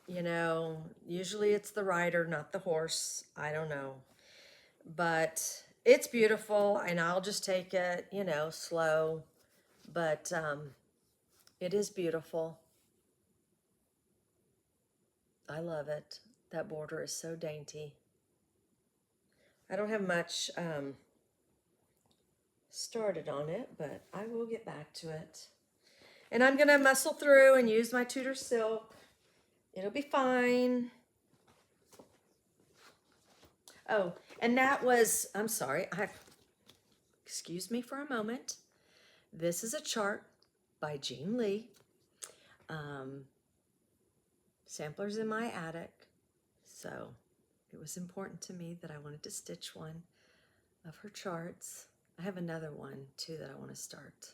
You know, usually it's the rider, not the horse. I don't know. But it's beautiful, and I'll just take it, you know, slow. But it is beautiful. I love it. That border is so dainty. I don't have much started on it, but I will get back to it. And I'm going to muscle through and use my Tudor silk. It'll be fine. Oh, and that was, I'm sorry, excuse me for a moment. This is a chart by Jean Lee. Sampler's in my attic, so it was important to me that I wanted to stitch one of her charts. I have another one too that I want to start,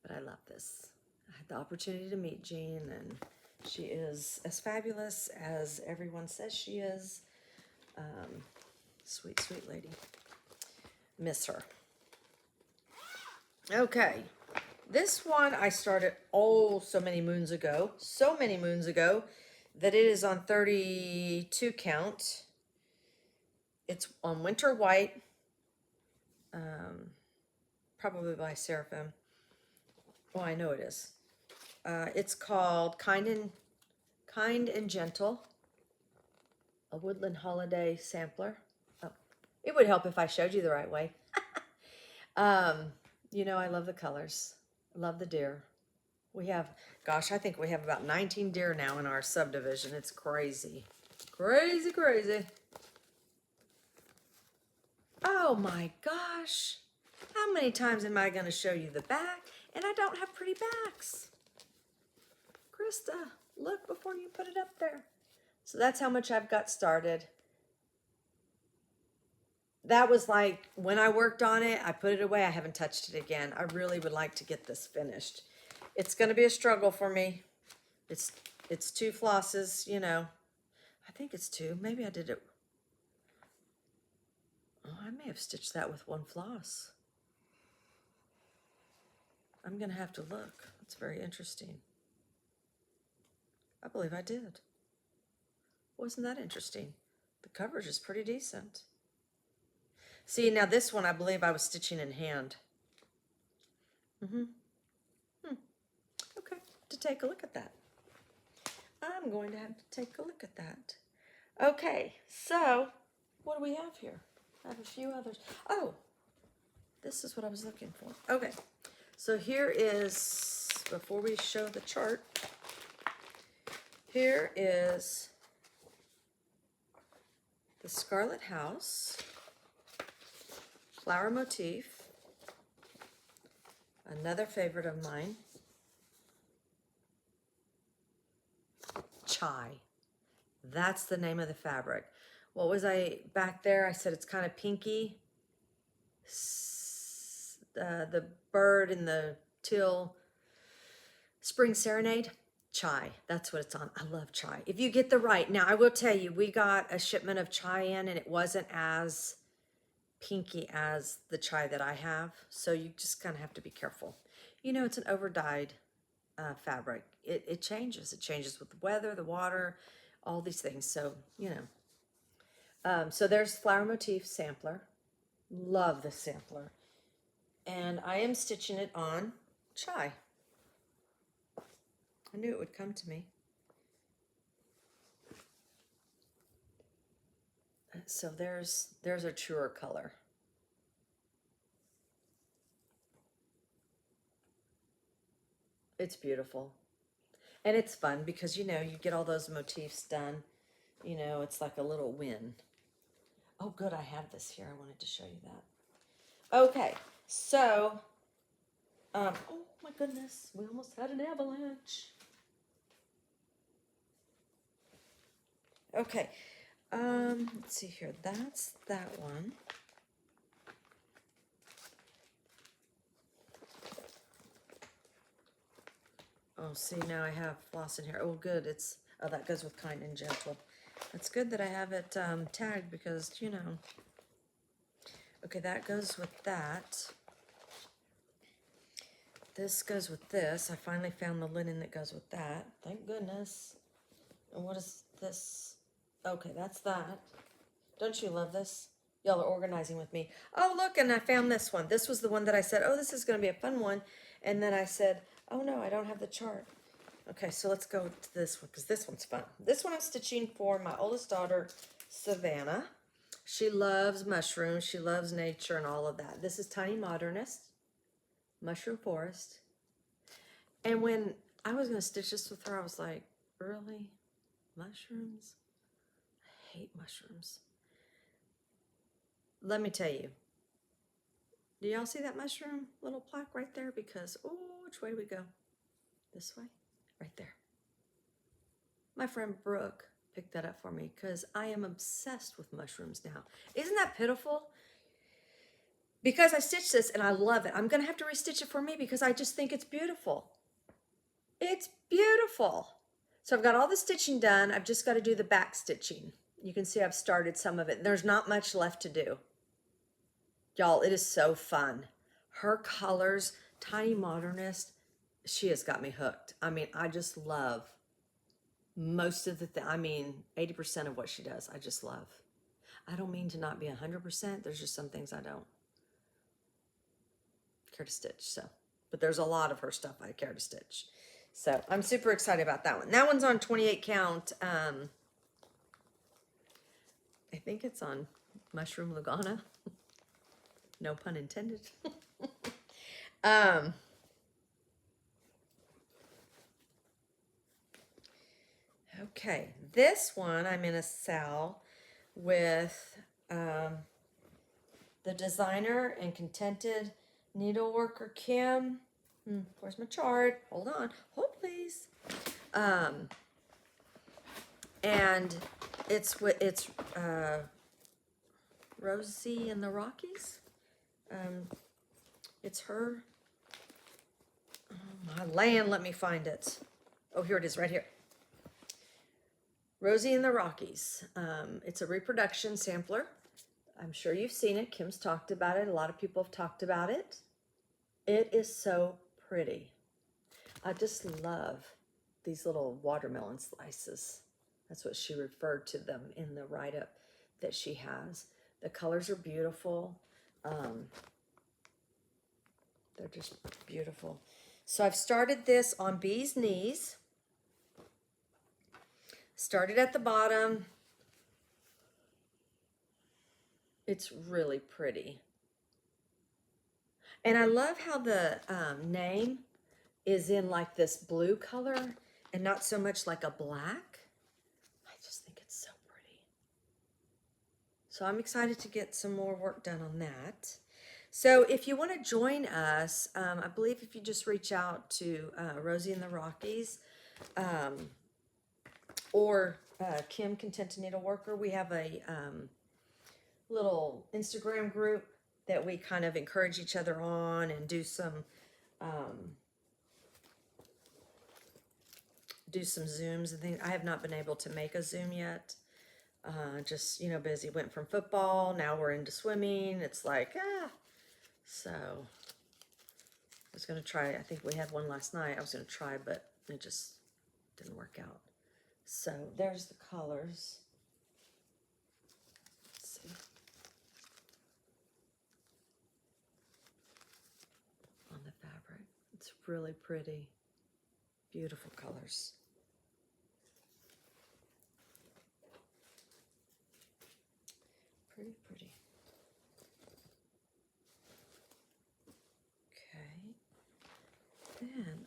but I love this. I had the opportunity to meet Jean, and she is as fabulous as everyone says she is. Sweet, sweet lady. Miss her. Okay, this one I started so many moons ago, that it is on 32 count. It's on Winter White, probably by Seraphim. Oh, I know it is. It's called Kind and Gentle, a Woodland Holiday sampler. Oh, it would help if I showed you the right way. You know, I love the colors. I love the deer. We have, gosh, I think we have about 19 deer now in our subdivision. It's crazy. Crazy, crazy. Oh my gosh. How many times am I going to show you the back? And I don't have pretty backs. Krista, look before you put it up there. So that's how much I've got started. That was like, when I worked on it, I put it away. I haven't touched it again. I really would like to get this finished. It's going to be a struggle for me. It's 2 flosses, you know. I think it's 2. Maybe I did it. Oh, I may have stitched that with 1 floss. I'm going to have to look. It's very interesting. I believe I did. Wasn't that interesting? The coverage is pretty decent. See, now this one, I believe I was stitching in hand. Okay, to take a look at that. I'm going to have to take a look at that. Okay, so what do we have here? I have a few others. Oh, this is what I was looking for. Okay, so here is, before we show the chart, here is the Scarlet House flower motif, another favorite of mine, Chai. That's the name of the fabric. What was I back there? I said it's kind of pinky. The bird in the till, spring serenade, Chai. That's what it's on. I love Chai. If you get the right, now I will tell you, we got a shipment of Chai in, and it wasn't as pinky as the Chai that I have, so you just kind of have to be careful. You know, it's an over dyed fabric. It changes. It changes with the weather, the water, all these things. So, you know. So there's flower motif sampler. Love the sampler. And I am stitching it on Chai. I knew it would come to me. So there's a truer color. It's beautiful. And it's fun because, you know, you get all those motifs done. You know, it's like a little win. Oh, good, I have this here. I wanted to show you that. Okay, so, oh my goodness, we almost had an avalanche. Okay, let's see here. That's that one. Oh, see, now I have floss in here. Oh, good. Oh, that goes with Kind and Gentle. It's good that I have it tagged because, you know. Okay, that goes with that. This goes with this. I finally found the linen that goes with that. Thank goodness. And what is this? Okay, that's that. Don't you love this? Y'all are organizing with me. Oh, look, and I found this one. This was the one that I said, oh, this is going to be a fun one. And then I said, oh, no, I don't have the chart. Okay, so let's go to this one because this one's fun. This one I'm stitching for my oldest daughter, Savannah. She loves mushrooms. She loves nature and all of that. This is Tiny Modernist, Mushroom Forest. And when I was going to stitch this with her, I was like, really? Mushrooms? I hate mushrooms. Let me tell you. Do y'all see that mushroom little plaque right there? Because, oh, which way do we go? This way? Right there. My friend Brooke picked that up for me because I am obsessed with mushrooms now. Isn't that pitiful? Because I stitched this and I love it. I'm going to have to restitch it for me because I just think it's beautiful. It's beautiful. So I've got all the stitching done. I've just got to do the back stitching. You can see I've started some of it. There's not much left to do. Y'all, it is so fun. Her colors, Tiny Modernist, she has got me hooked. I mean, I just love most of the 80% of what she does, I just love. I don't mean to not be 100%. There's just some things I don't care to stitch. So, but there's a lot of her stuff I care to stitch. So I'm super excited about that one. That one's on 28 count. I think it's on Mushroom Lugana. No pun intended. Okay, this one I'm in a sale with the designer and contented needleworker Kim. Where's my chart? Hold on. Hold please. And it's Rosie and the Rockies. It's her. Oh, my land, let me find it. Oh, here it is right here. Rosie and the Rockies. It's a reproduction sampler. I'm sure you've seen it. Kim's talked about it. A lot of people have talked about it. It is so pretty. I just love these little watermelon slices. That's what she referred to them in the write-up that she has. The colors are beautiful. They're just beautiful. So I've started this on Bee's Knees. Started at the bottom. It's really pretty. And I love how the name is in like this blue color and not so much like a black. I just think it's so pretty. So I'm excited to get some more work done on that. So if you want to join us, I believe if you just reach out to Rosie and the Rockies or Kim Contented Needleworker, we have a little Instagram group that we kind of encourage each other on and do some Zooms and things. I have not been able to make a Zoom yet. Just, you know, busy. Went from football, now we're into swimming. It's like, So I was going to try, I think we had one last night. I was going to try, but it just didn't work out. So there's the colors. Let's see. On the fabric. It's really pretty. Beautiful colors. Pretty, pretty.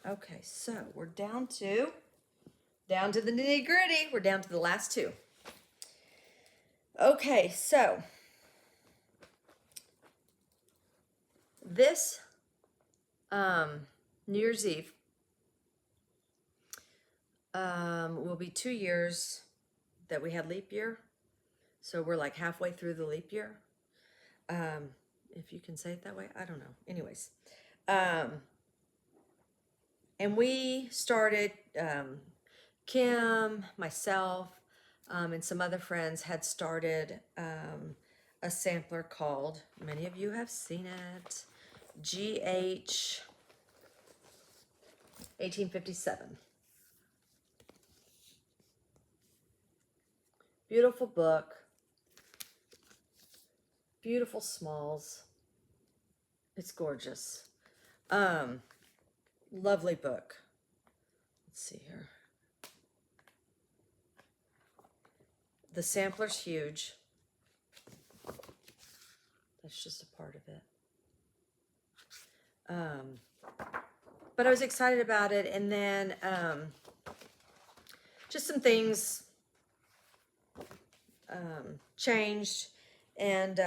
Okay, so we're down to the nitty gritty. We're down to the last two. Okay, so this New Year's Eve will be 2 years that we had leap year. So we're like halfway through the leap year. If you can say it that way, I don't know. Anyways, and we started, Kim, myself, and some other friends had started a sampler called, many of you have seen it, GH 1857. Beautiful book. Beautiful smalls. It's gorgeous. Lovely book. Let's see here. The sampler's huge. It's just a part of it. But I was excited about it, and then just some things changed, and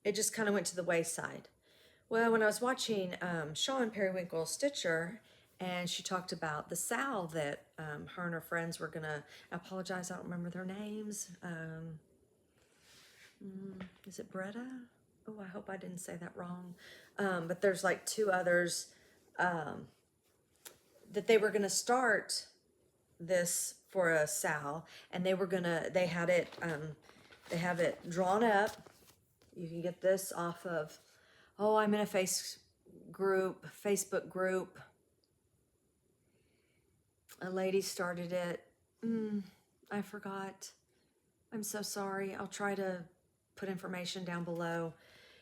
it just kind of went to the wayside. Well, when I was watching Sean Periwinkle Stitcher, and she talked about the salve that her and her friends were gonna, I apologize, I don't remember their names. Is it Bretta? Oh, I hope I didn't say that wrong. But there's like 2 others that they were gonna start this for a sal, and they had it, they have it drawn up. You can get this off of, oh, I'm in a Facebook group. A lady started it. I forgot. I'm so sorry. I'll try to put information down below.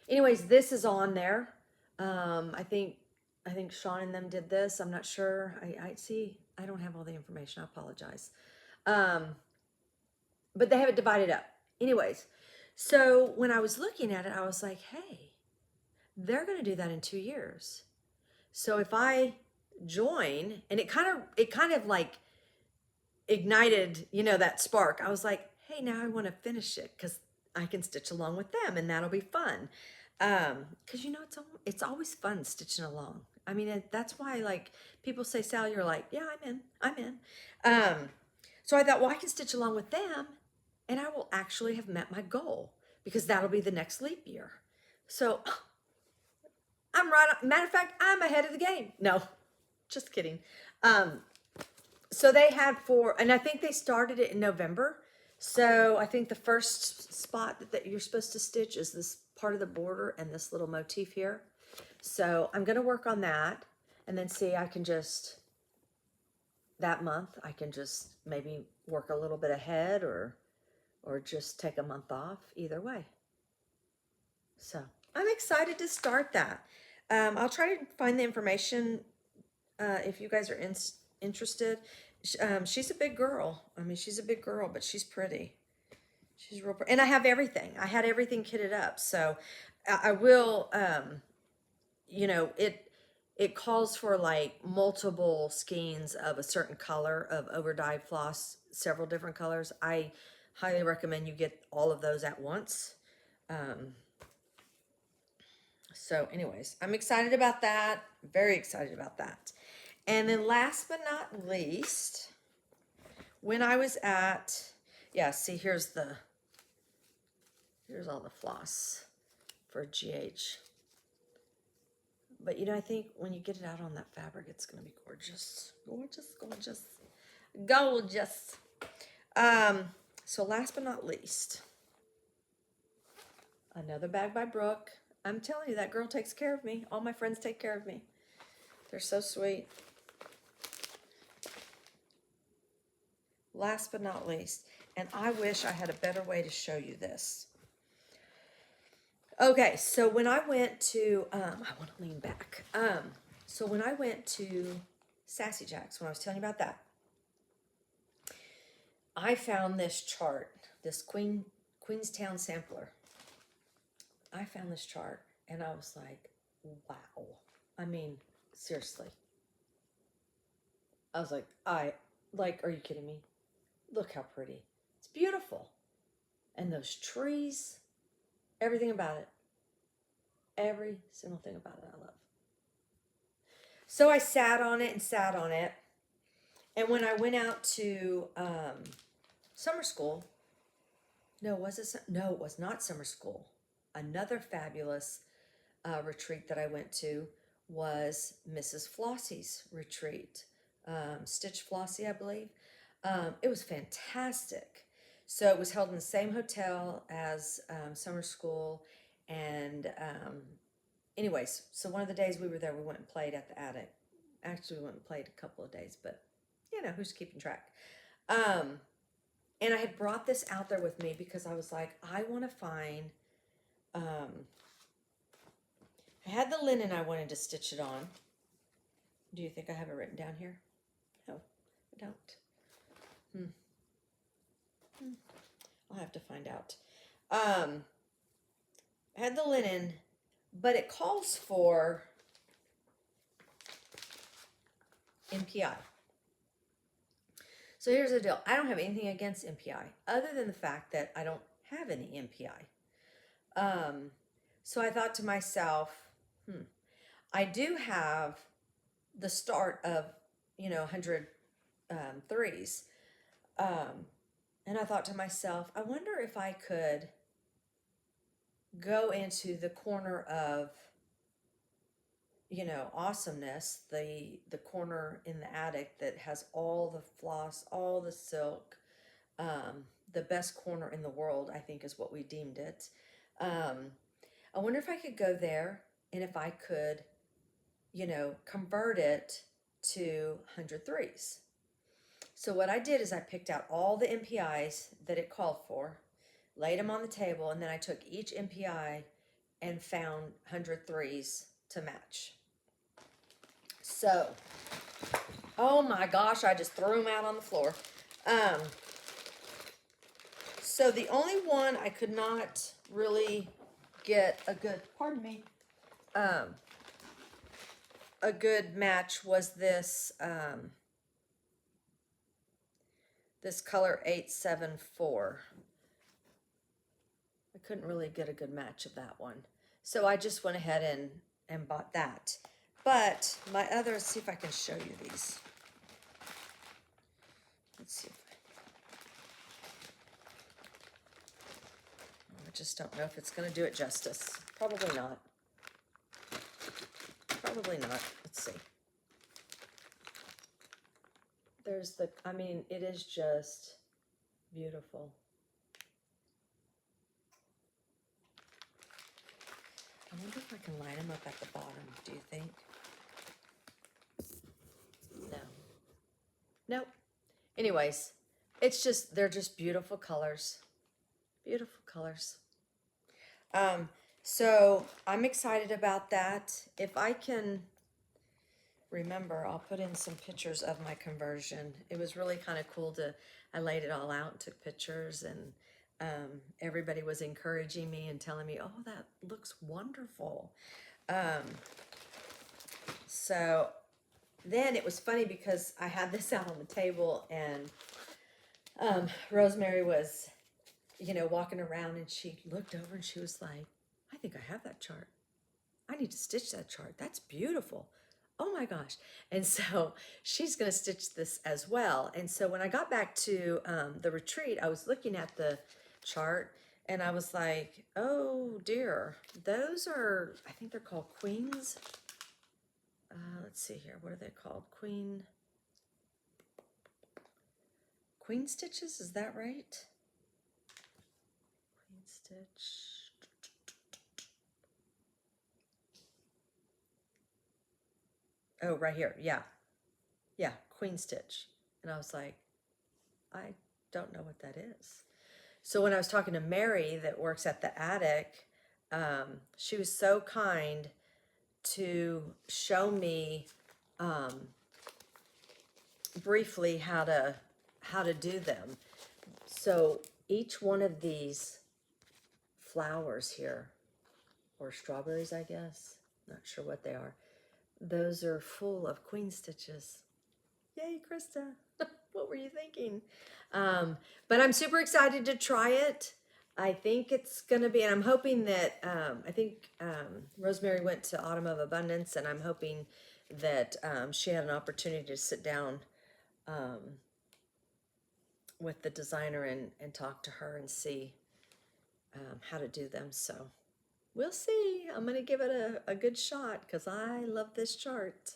Anyways, this is on there. I think Sean and them did this. I'm not sure. I see. I don't have all the information. I apologize. But they have it divided up. Anyways, so when I was looking at it, I was like, hey, they're going to do that in 2 years. So if I join, and it kind of like ignited, you know, that spark. I was like, hey, now I want to finish it because I can stitch along with them, and that'll be fun. Because you know, it's always fun stitching along. I mean, that's why, like, people say, Sal, you're like, yeah, I'm in. So I thought, well, I can stitch along with them, and I will actually have met my goal, because that'll be the next leap year. So I'm right. Matter of fact, I'm ahead of the game. No, just kidding. So they had and I think they started it in November. So I think the first spot that you're supposed to stitch is this part of the border and this little motif here. So I'm going to work on that, and then see, I can just, that month, I can just maybe work a little bit ahead, or just take a month off, either way. So I'm excited to start that. I'll try to find the information if you guys are interested. She's a big girl. I mean, she's a big girl, but she's pretty. She's real pretty. And I have everything. I had everything kitted up. So I will, you know, it calls for like multiple skeins of a certain color of over-dyed floss, several different colors. I highly recommend you get all of those at once. So anyways, I'm excited about that. Very excited about that. And then last but not least, when I was at, yeah, see, here's all the floss for GH. But you know, I think when you get it out on that fabric, it's going to be gorgeous. Gorgeous, gorgeous, gorgeous. So last but not least, another bag by Brooke. I'm telling you, that girl takes care of me. All my friends take care of me. They're so sweet. Last but not least, and I wish I had a better way to show you this. Okay, so when I went to, I want to lean back. So when I went to Sassy Jack's, when I was telling you about that, I found this chart, this Queenstown sampler. I found this chart, and I was like, wow. I mean, seriously. I was like, are you kidding me? Look how pretty. It's beautiful. And those trees, everything about it. Every single thing about it I love. So I sat on it and sat on it. And when I went out to summer school, no, it was not summer school. Another fabulous retreat that I went to was Mrs. Flossie's retreat. Stitch Flossie, I believe. It was fantastic. So it was held in the same hotel as summer school. And anyways, so one of the days we were there, we went and played at the attic. Actually, we went and played a couple of days, but you know, who's keeping track? And I had brought this out there with me because I was like, I want to find, I had the linen I wanted to stitch it on. Do you think I have it written down here? No, I don't. I'll have to find out. I had the linen, but it calls for MPI. So here's the deal. I don't have anything against MPI other than the fact that I don't have any MPI. So I thought to myself, I do have the start of, 100 threes. And I thought to myself, I wonder if I could go into the corner of, awesomeness, the corner in the attic that has all the floss, all the silk, the best corner in the world, I think is what we deemed it. I wonder if I could go there and if I could, convert it to 100 threes. So what I did is I picked out all the MPIs that it called for, laid them on the table, and then I took each MPI and found 100 threes to match. So, oh my gosh, I just threw them out on the floor. So the only one I could not really get a good, pardon me, a good match was this, this color 874. I couldn't really get a good match of that one. So I just went ahead and bought that. But my other, let's see if I can show you these. Let's see if I just don't know if it's going to do it justice. Probably not. Probably not. Let's see. There's the, I mean, it is just beautiful. I wonder if I can line them up at the bottom, do you think? No. Nope. Anyways, it's just, they're just beautiful colors. Beautiful colors. So I'm excited about that. If I can remember, I'll put in some pictures of my conversion. It was really kind of cool I laid it all out, took pictures, and everybody was encouraging me and telling me, oh, that looks wonderful. So then it was funny because I had this out on the table, and Rosemary was, walking around, and she looked over and she was like, I think I have that chart. I need to stitch that chart. That's beautiful. Oh my gosh. And so she's going to stitch this as well. And so when I got back to the retreat, I was looking at the chart and I was like, oh dear, those are, I think they're called queens. Let's see here. What are they called? Queen stitches. Is that right? Queen stitch. Oh, right here. Yeah. Yeah. Queen stitch. And I was like, I don't know what that is. So when I was talking to Mary that works at the attic, she was so kind to show me briefly how to do them. So each one of these flowers here, or strawberries, I guess, not sure what they are, those are full of queen stitches. Yay, Krista. What were you thinking? But I'm super excited to try it. I think it's going to be, and I'm hoping that, I think Rosemary went to Autumn of Abundance, and I'm hoping that she had an opportunity to sit down with the designer and talk to her and see how to do them. So we'll see. I'm going to give it a good shot because I love this chart.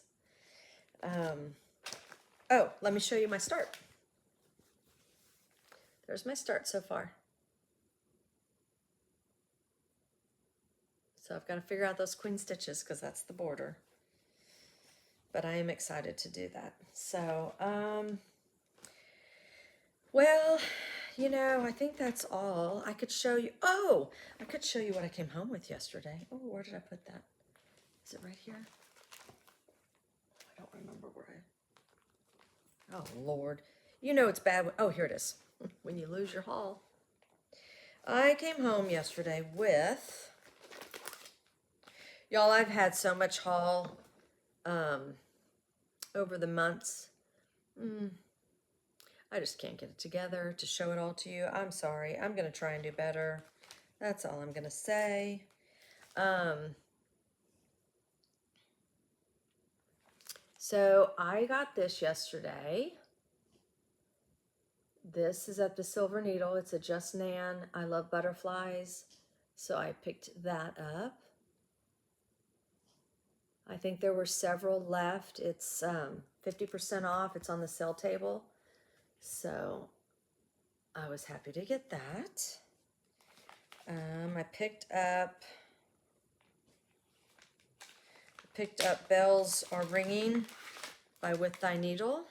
Oh, let me show you my start. There's my start so far. So I've got to figure out those queen stitches because that's the border. But I am excited to do that. So, well, I think that's all. I could show you, I could show you what I came home with yesterday. Oh, where did I put that? Is it right here? I don't remember where oh, Lord. It's bad. Oh, here it is. When you lose your haul. I came home yesterday with Y'all, I've had so much haul over the months. I just can't get it together to show it all to you. I'm sorry. I'm going to try and do better. That's all I'm going to say. So I got this yesterday. This is at the Silver Needle. It's a Just Nan. I love butterflies. So I picked that up. I think there were several left. It's 50% off. It's on the sale table. So I was happy to get that. I picked up Bells Are Ringing by With Thy Needle.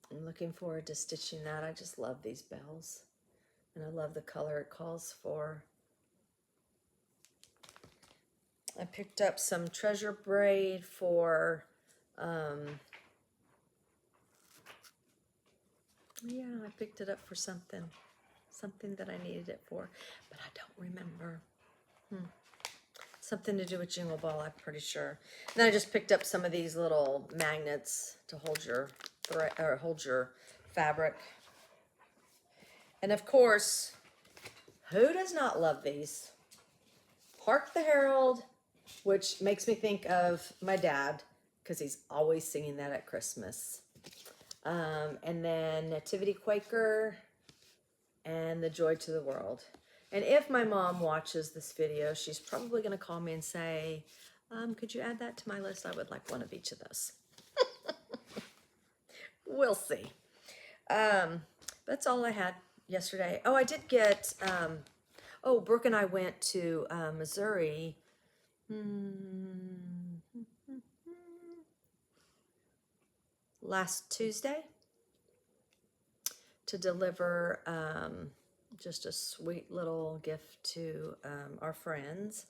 I'm looking forward to stitching that. I just love these bells. And I love the color it calls for. I picked up some treasure braid for, yeah, I picked it up for something that I needed it for, but I don't remember. Something to do with Jingle Ball, I'm pretty sure. And then I just picked up some of these little magnets to hold your thread or hold your fabric. And of course, who does not love these? Hark the Herald, which makes me think of my dad because he's always singing that at Christmas. And then Nativity Quaker and The Joy to the World. And if my mom watches this video, she's probably going to call me and say, could you add that to my list? I would like one of each of those. We'll see. That's all I had yesterday. Oh, I did get, Brooke and I went to Missouri. Last Tuesday to deliver just a sweet little gift to our friends.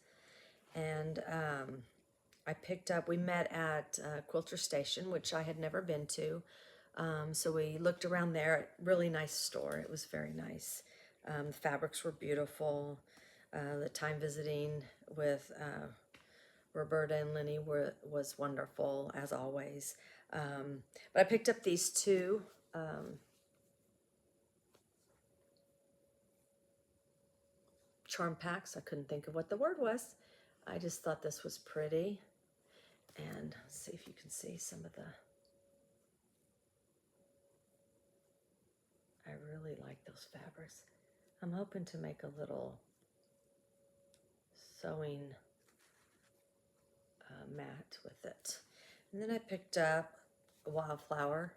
And we met at Quilter Station, which I had never been to. So we looked around there. Really nice store. It was very nice. The fabrics were beautiful. The time visiting with Roberta and Lenny was wonderful, as always. But I picked up these two charm packs. I couldn't think of what the word was. I just thought this was pretty. And let's see if you can see some of the... I really like those fabrics. I'm hoping to make a little sewing mat with it. And then I picked up a Wildflower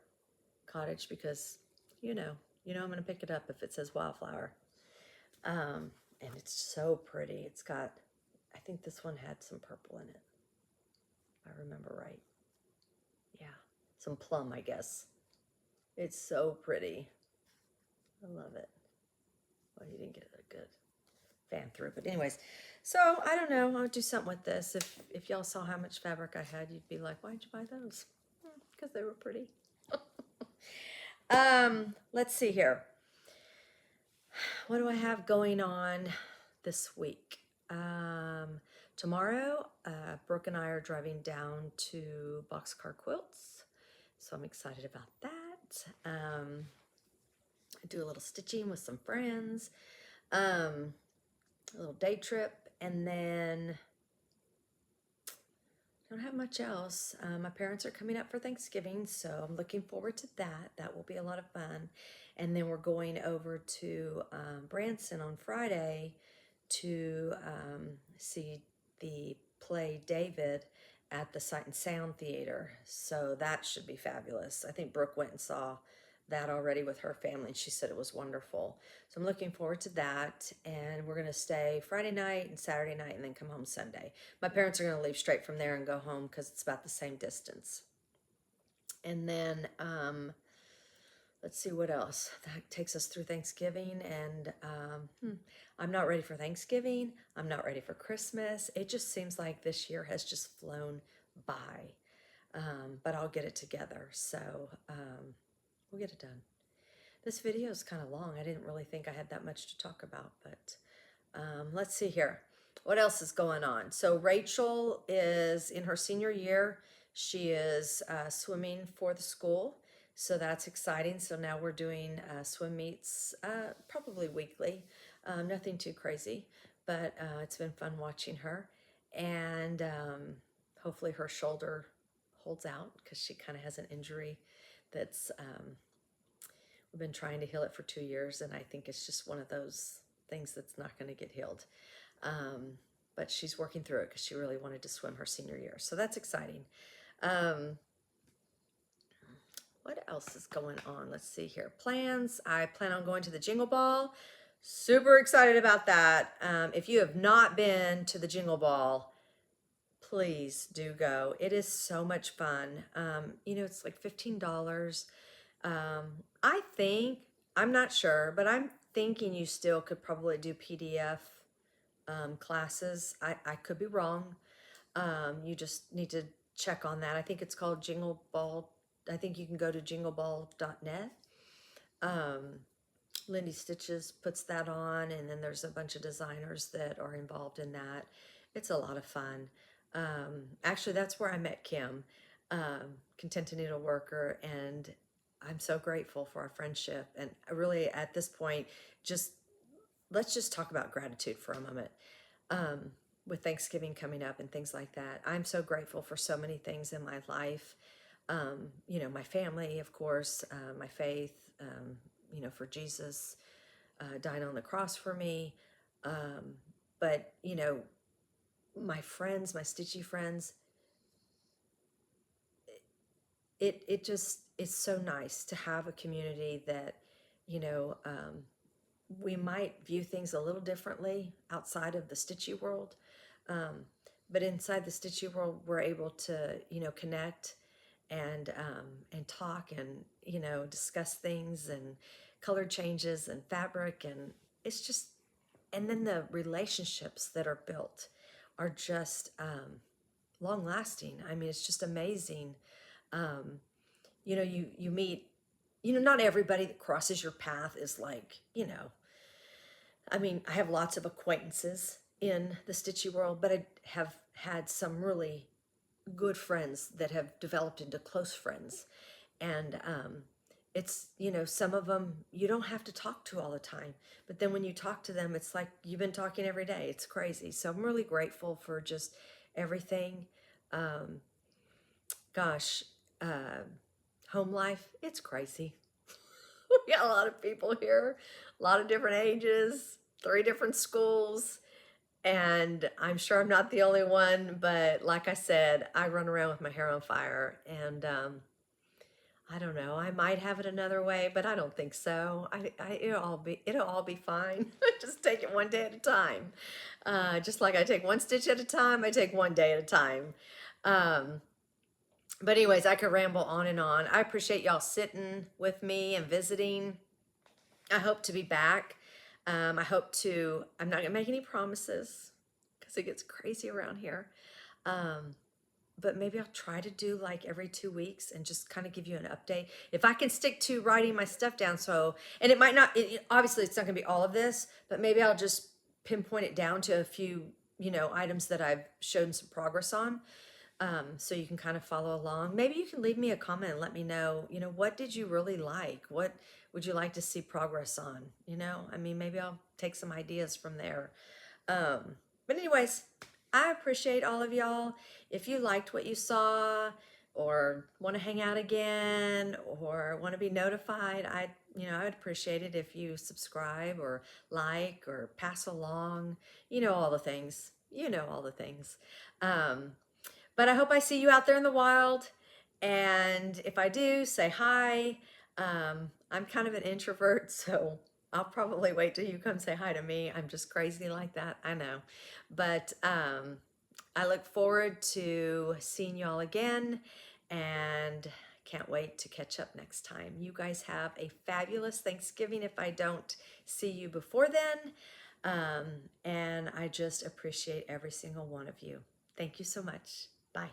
Cottage because, you know I'm going to pick it up if it says Wildflower. And it's so pretty. It's got, I think this one had some purple in it, if I remember right. Yeah, some plum, I guess. It's so pretty. I love it. Well, you didn't get a good fan through, but anyways. So, I don't know. I'll do something with this. If y'all saw how much fabric I had, you'd be like, why'd you buy those? Because they were pretty. Let's see here. What do I have going on this week? Tomorrow, Brooke and I are driving down to Boxcar Quilts, so I'm excited about that. I do a little stitching with some friends, a little day trip, and then don't have much else. My parents are coming up for Thanksgiving, so I'm looking forward to that. That will be a lot of fun. And then we're going over to Branson on Friday to see the play David at the Sight and Sound Theater. So that should be fabulous. I think Brooke went and saw that already with her family, and she said it was wonderful. So I'm looking forward to that, and we're going to stay Friday night and Saturday night and then come home Sunday. My parents are going to leave straight from there and go home because it's about the same distance. And then let's see what else. That takes us through Thanksgiving, and I'm not ready for Thanksgiving. I'm not ready for Christmas. It just seems like this year has just flown by, but I'll get it together. So we'll get it done. This video is kind of long. I didn't really think I had that much to talk about, but Let's see here. What else is going on? So Rachel is in her senior year. She is swimming for the school. So that's exciting. So now we're doing swim meets probably weekly. Nothing too crazy, but it's been fun watching her. And hopefully her shoulder holds out because she kind of has an injury that's, we've been trying to heal it for 2 years. And I think it's just one of those things that's not going to get healed. But she's working through it because she really wanted to swim her senior year. So that's exciting. What else is going on? Let's see here. Plans. I plan on going to the Jingle Ball. Super excited about that. If you have not been to the Jingle Ball, please do go. It is so much fun. You know, it's like $15. I think, I'm not sure, but I'm thinking you still could probably do PDF classes. I could be wrong. You just need to check on that. I think it's called Jingle Ball. I think you can go to jingleball.net. Lindy Stitches puts that on, and then there's a bunch of designers that are involved in that. It's a lot of fun. Actually, that's where I met Kim, Contented Needleworker, and I'm so grateful for our friendship. And I really, at this point, let's just talk about gratitude for a moment. With Thanksgiving coming up and things like that, I'm so grateful for so many things in my life. You know, my family, of course, my faith, you know, for Jesus dying on the cross for me. But, you know, my friends, my stitchy friends, it just, it's so nice to have a community that, you know, we might view things a little differently outside of the stitchy world. But inside the stitchy world, we're able to, you know, connect and talk and, you know, discuss things and color changes and fabric. And it's just, and then the relationships that are built are just long lasting. I mean, it's just amazing. You know, you meet, you know, not everybody that crosses your path is like, you know, I mean, I have lots of acquaintances in the stitchy world, but I have had some really good friends that have developed into close friends. And it's, you know, some of them you don't have to talk to all the time, but then when you talk to them, it's like you've been talking every day. It's crazy. So I'm really grateful for just everything. Gosh, home life, it's crazy. We got a lot of people here, a lot of different ages, 3 different schools. And I'm sure I'm not the only one, but like I said, I run around with my hair on fire, and I don't know, I might have it another way, but I don't think so. It'll all be fine. Just take it one day at a time. Just like I take one stitch at a time, I take one day at a time. But anyways, I could ramble on and on. I appreciate y'all sitting with me and visiting. I hope to be back. I'm not gonna make any promises because it gets crazy around here. But maybe I'll try to do like every 2 weeks and just kind of give you an update. If I can stick to writing my stuff down. So, and it might not, obviously it's not gonna be all of this, but maybe I'll just pinpoint it down to a few, you know, items that I've shown some progress on. So you can kind of follow along. Maybe you can leave me a comment and let me know, you know, what did you really like? What would you like to see progress on? You know, I mean, maybe I'll take some ideas from there. But anyways, I appreciate all of y'all. If you liked what you saw or want to hang out again or want to be notified, I would appreciate it if you subscribe or like or pass along, you know, all the things, but I hope I see you out there in the wild. And if I do, say hi. I'm kind of an introvert, so I'll probably wait till you come say hi to me. I'm just crazy like that, I know. But I look forward to seeing y'all again, and can't wait to catch up next time. You guys have a fabulous Thanksgiving if I don't see you before then. And I just appreciate every single one of you. Thank you so much. Bye.